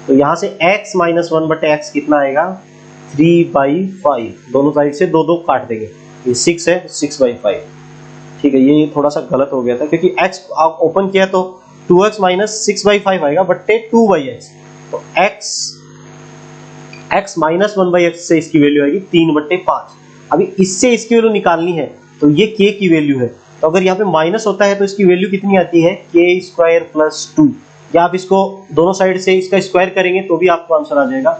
तो यहाँ से x माइनस 1/x कितना आएगा 3/5, दोनों साइड से 2 काट देंगे, ये 6 है 6/5, ठीक है। ये थोड़ा सा गलत हो गया था क्योंकि x आप ओपन किया तो 2x माइनस 6/5 आएगा बट्टे 2/x, तो x माइनस 1/x से इसकी वैल्यू आएगी 3/5। अभी इससे इसकी वैल्यू निकालनी है, तो ये k की वैल्यू है, तो अगर यहाँ पे माइनस होता है तो इसकी वैल्यू कितनी आती है k² प्लस 2, या आप इसको दोनों साइड से इसका स्क्वायर करेंगे तो भी आपको आंसर आ जाएगा।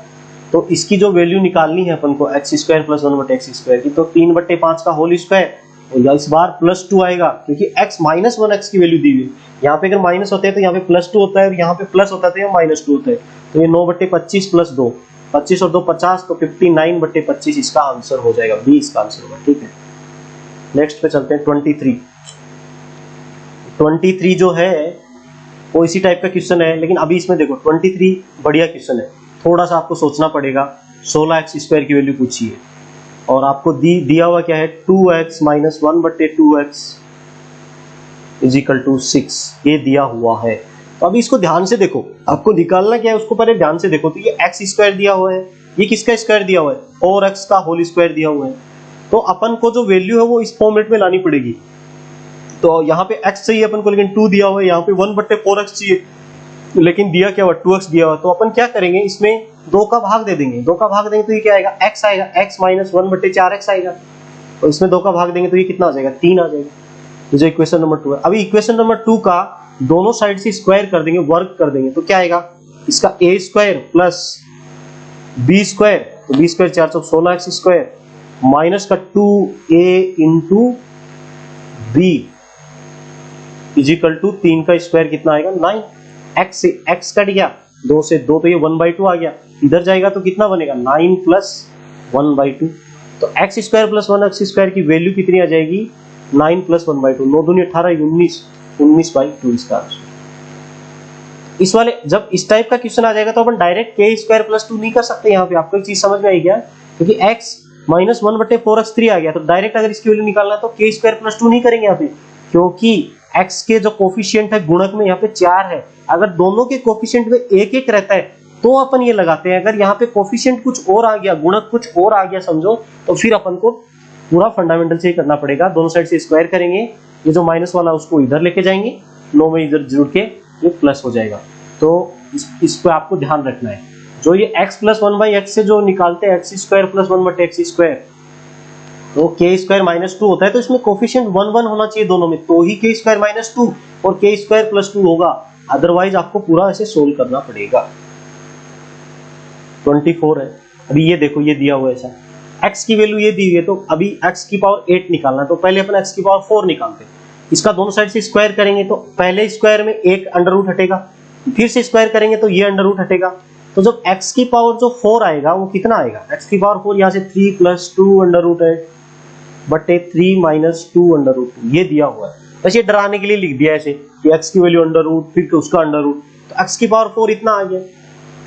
तो इसकी जो वैल्यू निकालनी है अपन को x² प्लस 1/x² की, तो 3/5 का होल स्क्वायर, और इस बार प्लस 2 आएगा क्योंकि x माइनस 1x की वैल्यू दी हुई है, यहाँ पे अगर माइनस होता है तो यहाँ पे प्लस 2 होता है, और यहाँ पे प्लस होता है तो यहाँ माइनस 2 होता है, तो ये 9/25 प्लस 2, 25 और 2 50, तो 59/25 इसका आंसर हो जाएगा, बी इसका आंसर होगा, ठीक है। नेक्स्ट पे चलते हैं 23 जो है वो इसी टाइप का क्वेश्चन है, लेकिन अभी इसमें देखो 23 बढ़िया क्वेश्चन है, थोड़ा सा आपको सोचना पड़ेगा। 16x² की वैल्यू पूछी है और आपको दिया हुआ क्या है 2x minus 1/2x is equal to 6, ये दिया हुआ है। तो अभी इसको ध्यान से देखो, आपको निकालना क्या है उसको पहले ध्यान से देखो, तो ये x² दिया हुआ है, ये किसका स्क्वायर दिया हुआ है, 4x का होल स्क्वायर दिया हुआ है। तो अपन को जो वैल्यू है वो इस फॉर्मेट में लानी पड़ेगी। तो यहाँ पे x चाहिए अपन को, लेकिन 2 दिया हुआ है, यहाँ पे 1/4x चाहिए, लेकिन दिया क्या हुआ, 2x दिया हुआ। तो अपन क्या करेंगे, इसमें 2 का भाग दे देंगे। 2 का भाग देंगे तो ये क्या आएगा, x आएगा, x माइनस 1/4x आएगा। तो इसमें 2 का भाग देंगे तो ये कितना आ जाएगा, 3 आ जाएगा। तो जो इक्वेशन नंबर 2 है, अभी इक्वेशन नंबर 2 का दोनों साइड से स्क्वायर कर देंगे, वर्क कर देंगे, तो क्या आएगा, इसका a square plus b square, तो b स्क्वायर 4 चौक 16x स्क्वायर माइनस का 2a into b is equal to 3 का स्क्वायर कितना आएगा 9। x से x कट गया, 2 से 2 तो ये 1/2 आ गया, इधर जाएगा तो कितना बनेगा 9 प्लस 1/2। तो x square plus 1x square की वैल्यू कितनी आ जाएगी 9 प्लस 1/2, 9 दूनी 18, 19/2 इसका आंसर। इस वाले जब इस टाइप का क्वेश्चन आ जाएगा तो अपन डायरेक्ट k स्क्वायर प्लस 2 नहीं कर सकते। यहाँ पे आपको एक चीज समझ में आई क्या, क्योंकि x माइनस 1/4x 3 आ गया, तो डायरेक्ट अगर इसकी वैल्यू निकालना है तो k स्क्वायर प्लस 2 नहीं करेंगे यहाँ पे, क्योंकि x के जो कोफिशिएंट है गुणक में यहाँ पे 4 है। अगर दोनों के कोफिशिएंट में 1-1 रहता है तो अपन ये लगाते हैं। अगर यहाँ पे कोफिशिएंट कुछ और आ गया, गुणक कुछ और आ गया समझो, तो फिर अपन को पूरा फंडामेंटल से ही करना पड़ेगा। दोनों साइड से स्क्वायर करेंगे, ये जो माइनस वाला उसको इधर लेके जाएंगे, 9 में इधर जुड़ के ये प्लस हो जाएगा। तो इस पे आपको ध्यान रखना है, जो ये x प्लस 1/x से जो निकालते हैं x square plus 1/x square, तो k स्क्वायर माइनस 2 होता है, तो इसमें कोफिशिएंट 1 होना चाहिए दोनों में, तो ही k स्क्वायर माइनस 2 और k स्क्वायर प्लस 2 होगा, अदरवाइज आपको पूरा ऐसे सोल्व करना पड़ेगा। 24 है। अभी ये देखो, ये दिया हुआ है ऐसा, x की वैल्यू ये दी हुई है, तो अभी x की पावर 8 निकालना है, तो पहले अपन x की पावर 4 निकालते हैं। इसका दोनों साइड से स्क्वायर करेंगे तो पहले स्क्वायर में एक अंडर रूट हटेगा, फिर से स्क्वायर करेंगे तो ये अंडर रूट हटेगा। तो जब x की पावर जो 4 आएगा वो कितना आएगा, x की पावर 4 यहाँ से 3 प्लस 2 अंडर रूट है बटे 3 माइनस 2 अंडर रूट, ये दिया हुआ है। बस ये डराने के लिए लिख दिया ऐसे कि x की वैल्यू अंडर रूट फिर उसका अंडर रूट, तो x की पावर 4 इतना आ गया।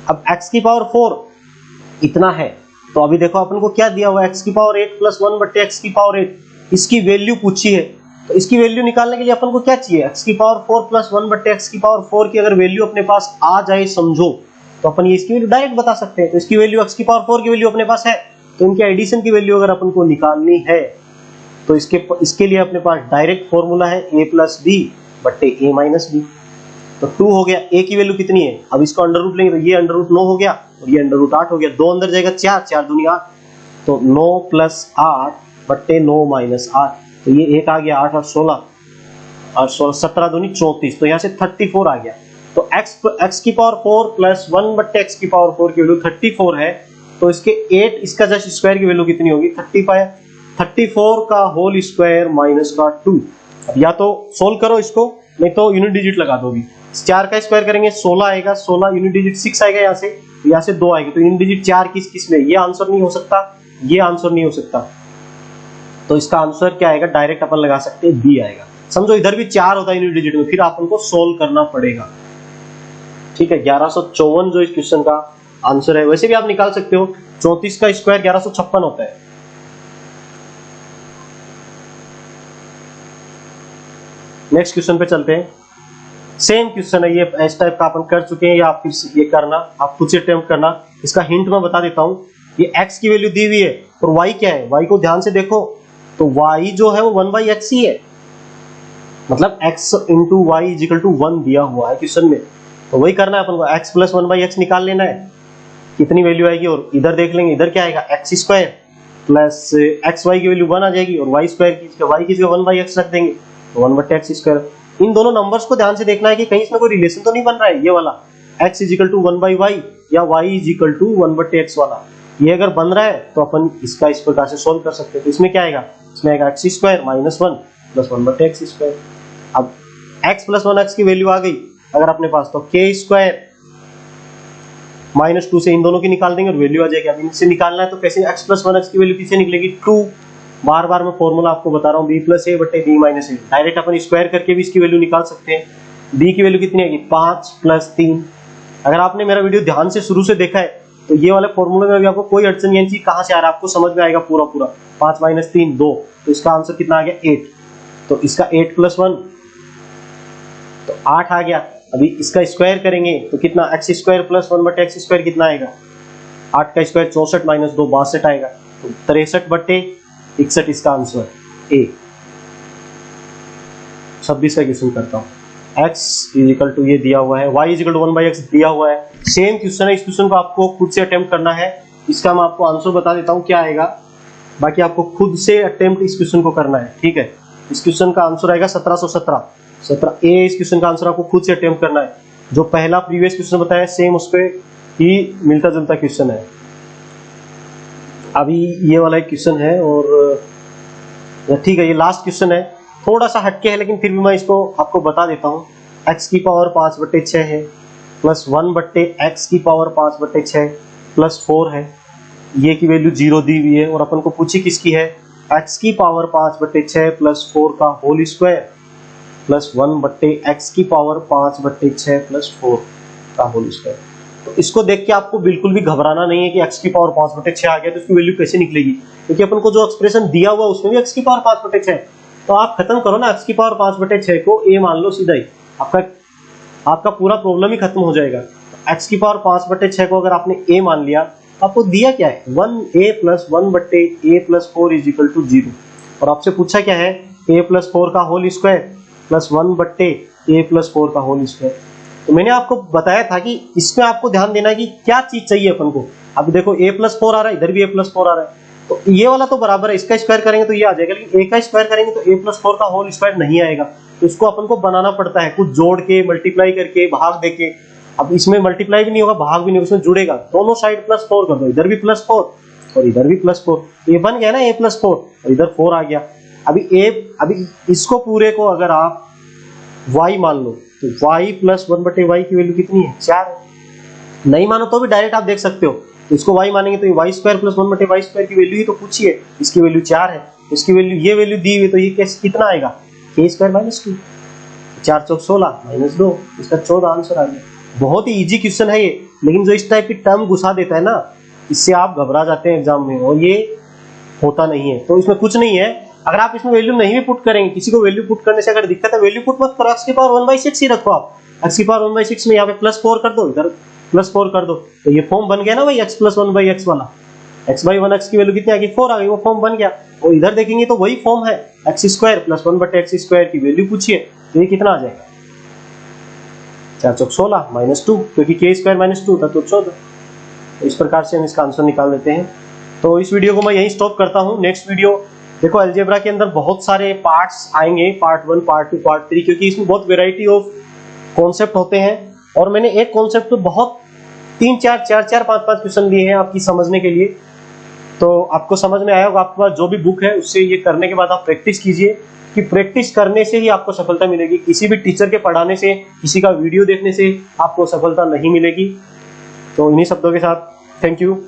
अब x की पावर 4 इतना है, तो अभी देखो अपन को क्या दिया हुआ है, x की पावर 8 प्लस 1 बटे x की पावर 8, इसकी वैल्यू पूछी है। तो इसकी वैल्यू निकालने के लिए अपन को क्या चाहिए, x की पावर 4 प्लस 1 बटे x की पावर 4 की अगर वैल्यू अपने पास आ जाए समझो, तो अपन ये इसकी वैल्यू डायरेक्ट बता सकते हैं। तो इसकी वैल्यू x की पावर 4 की वैल्यू अपने पास है, तो इनके एडिशन की वैल्यू अगर अपन को निकालनी है तो इसके लिए अपने पास डायरेक्ट फॉर्मूला है a प्लस बी बटे a माइनस बी। तो 2 हो गया, a की वैल्यू कितनी है, अब इसको अंडर रूट लेंगे तो ये अंडर रूट 9 हो गया और ये अंडर रूट 8 हो गया, 2 अंदर जाएगा 4, 4 दूनी 8, तो 9 प्लस 8 बटे 9 माइनस 8, तो ये एक आ गया 8 और 16, और 17 दूनी 34, तो यहाँ से 34 आ गया। तो x की पावर 4 प्लस 1 बटे x की पावर 4 की वैल्यू 34 है, तो इसके 8 इसका जस्ट स्क्वायर की वैल्यू कितनी होगी 35, 34 का होल स्क्वायर माइनस का 2। अब या तो सोल्व करो इसको, नहीं तो यूनिट डिजिट लगा दो। 4 का स्क्वायर करेंगे 16 आएगा, 16 यूनिट डिजिट 6 आएगा, यहाँ से 2 आएगा, तो यूनिट डिजिट 4 किस में, ये आंसर नहीं हो सकता, ये आंसर नहीं हो सकता। तो इसका आंसर क्या आएगा, डायरेक्ट अपन लगा सकते हैं बी आएगा। समझो इधर भी 4 होता है यूनिट डिजिट में, फिर अपन को सोल्व करना पड़ेगा। ठीक है, 1154 जो इस क्वेश्चन का आंसर है। वैसे भी आप निकाल सकते हो, 34 का स्क्वायर 1156 होता है। नेक्स्ट क्वेश्चन पे चलते हैं। सेम क्वेश्चन है ये, इस टाइप का अपन कर चुके हैं, या आप फिर ये करना, आप खुद से अटेम्प्ट करना। इसका हिंट मैं बता देता हूँ। ये x की वैल्यू दी हुई है और y क्या है, y को ध्यान से देखो, तो y जो है वो 1/x ही है, मतलब x into y is equal to 1 दिया हुआ है क्वेश्चन में। तो वही करना है अपन को, x प्लस 1/x निकाल लेना है, कितनी वैल्यू आएगी, और इधर देख लेंगे, इधर क्या आएगा x स्क्वायर प्लस xy की वैल्यू 1 आ जाएगी, और y स्क्वायर की y की जगह 1/x रख देंगे, तो 1/x स्क्वायर। इन दोनों नंबर्स को ध्यान से देखना है कि कहीं इसमें कोई रिलेशन तो नहीं बन रहा है, ये वाला x इजिकल टू 1/y या y इजिकल टू 1/x वाला, ये अगर बन रहा है तो अपन इसका इस प्रकार से सोल्व कर सकते हैं। तो इसमें क्या आएगा, इसमें आएगा x square minus 1 plus 1/x square. अब x प्लस 1x की वैल्यू आ गई अगर अपने पास, तो k स्क्वायर माइनस 2 से इन दोनों की निकाल देंगे और वैल्यू आ जाएगी। अब इनसे निकालना है तो कैसे, x प्लस 1x की वैल्यू किससे निकलेगी 2, बार बार मैं फॉर्मूला आपको बता रहा हूँ, b प्लस a बटे b minus a। Direct upon square करके भी इसकी वैल्यू निकाल सकते हैं। b की वैल्यू कितनी आएगी 5 प्लस 3। अगर आपने मेरा वीडियो ध्यान से शुरू से देखा है तो ये वाले फॉर्मूले में भी आपको कोई अड़चन नहीं है, कहां से आ रहा है आपको समझ में आएगा पूरा पूरा। 5 माइनस 3 2, तो इसका आंसर कितना आ गया 8। तो इसका 8 प्लस 1 तो 8 आ गया। अभी इसका स्क्वायर करेंगे तो कितना, x square plus 1/x square कितना आएगा 8 का स्क्वायर 64 माइनस 2 62 आएगा, तो 63/61 इसका आंसर ए। 26 का क्वेश्चन करता हूँ। x इजिकल टू ये दिया हुआ है, y इजिकल टू 1/x दिया हुआ है। सेम क्वेश्चन है, इस क्वेश्चन को आपको खुद से अटेम्प्ट करना है। इसका मैं आपको आंसर बता देता हूँ क्या आएगा, बाकी आपको खुद से अटेम्प्ट इस क्वेश्चन को करना है, ठीक है। इस क्वेश्चन का आंसर आएगा 1717 ए। इस क्वेश्चन का आंसर आपको खुद से अटेम्प्ट करना है। जो पहला प्रीवियस क्वेश्चन बताया सेम उस पे ही मिलता जुलता क्वेश्चन है। अभी ये वाला एक क्वेश्चन है और ठीक है, ये लास्ट क्वेश्चन है, थोड़ा सा हटके है लेकिन फिर भी मैं इसको आपको बता देता हूँ। x की पावर 5/6 है प्लस 1/x की पावर 5/6 प्लस 4 है। ये की वैल्यू 0 दी हुई है और अपन को पूछी किसकी है, x की पावर 5/6 प्लस 4 का होल स्क्वायर प्लस 1/x की पावर 5/6 प्लस 4 का होल स्क्वायर। तो इसको देख के आपको बिल्कुल भी घबराना नहीं है कि x की पावर 5/6 आ गया तो इसकी वैल्यू कैसे निकलेगी, क्योंकि अपन को जो एक्सप्रेशन दिया हुआ उसमें भी x की पावर 5/6 है। तो आप खत्म करो ना, x की पावर 5/6 को a मान लो सीधा ही, आपका पूरा प्रॉब्लम ही खत्म हो जाएगा। x की पावर 5/6 को अगर आपने a मान लिया तो आपको दिया क्या है, 1a plus 1/a plus 4 is equal to 0। और आपसे पूछा क्या है, a प्लस 4 का whole square plus 1/a plus 4 का होल स्क्वायर। तो मैंने आपको बताया था कि इसमें आपको ध्यान देना है कि क्या चीज चाहिए अपन को। अब देखो a प्लस 4 आ रहा है, इधर भी a प्लस 4 आ रहा है, तो ये वाला तो बराबर है, इसका स्क्वायर करेंगे तो ये आ जाएगा, लेकिन a का स्क्वायर करेंगे तो a प्लस 4 का होल स्क्वायर नहीं आएगा। तो इसको अपन को बनाना पड़ता है, कुछ जोड़ के मल्टीप्लाई करके भाग देके। अब इसमें मल्टीप्लाई भी नहीं होगा, भाग भी नहीं होगा, इसमें जुड़ेगा, दोनों साइड प्लस 4 कर दो, इधर भी प्लस 4 और इधर भी प्लस 4, ये बन गया ना a प्लस 4 और इधर 4 आ गया। अभी इसको पूरे को अगर आप y मान लो तो y प्लस 1/y की वैल्यू कितनी है, 4 है। नहीं मानो तो भी डायरेक्ट आप देख सकते हो, तो इसको y मानेंगे तो ये y square plus 1/y square की वैल्यू ही तो पूछी है, इसकी वैल्यू 4 है, इसकी वैल्यू ये वैल्यू दी हुई, तो ये कैसे कितना आएगा, k स्क्वायर माइनस 2, 4 चौक 16 माइनस 2, इसका 14 आंसर आ गया। बहुत ही इजी क्वेश्चन है ये, लेकिन जो इस टाइप की टर्म घुसा देता है ना, इससे आप घबरा जाते हैं एग्जाम में, और ये होता नहीं है। तो इसमें कुछ नहीं है, अगर आप इसमें वैल्यू नहीं भी पुट करेंगे, किसी को वैल्यू पुट करने से अगर दिक्कत है, वैल्यू पुट मत करो, x की पावर 1/6 ही रखो आप, x की पावर 1/6 में यहाँ पे प्लस 4 कर दो, इधर प्लस 4 कर दो, तो ये फॉर्म बन गया ना भाई, x प्लस 1/x वाला, x/1x की वैल्यू कितनी आ गई, 4 आ गई, वो फॉर्म बन गया। और इधर देखेंगे तो वही फॉर्म है, x square plus 1/x square की वैल्यू पूछिए, तो ये कितना आ जाएगा, 4 चौक 16 माइनस 2, क्योंकि k स्क्वायर माइनस 2 था तो 14। तो इस प्रकार से हम इसका आंसर निकाल लेते हैं। तो इस वीडियो को मैं यहीं स्टॉप करता हूँ। नेक्स्ट वीडियो देखो, अलजेब्रा के अंदर बहुत सारे पार्ट्स आएंगे, पार्ट 1, पार्ट 2, पार्ट 3, क्योंकि इसमें बहुत वेराइटी ऑफ कॉन्सेप्ट होते हैं। और मैंने एक कॉन्सेप्ट तो बहुत 3-4, 4-4, 5-5 क्वेश्चन लिए हैं आपकी समझने के लिए, तो आपको समझ में आया होगा। आपके पास जो भी बुक है उससे ये करने के बाद आप प्रैक्टिस कीजिए, कि प्रैक्टिस करने से ही आपको सफलता मिलेगी। किसी भी टीचर के पढ़ाने से, किसी का वीडियो देखने से आपको सफलता नहीं मिलेगी। तो इन्हीं शब्दों के साथ थैंक यू।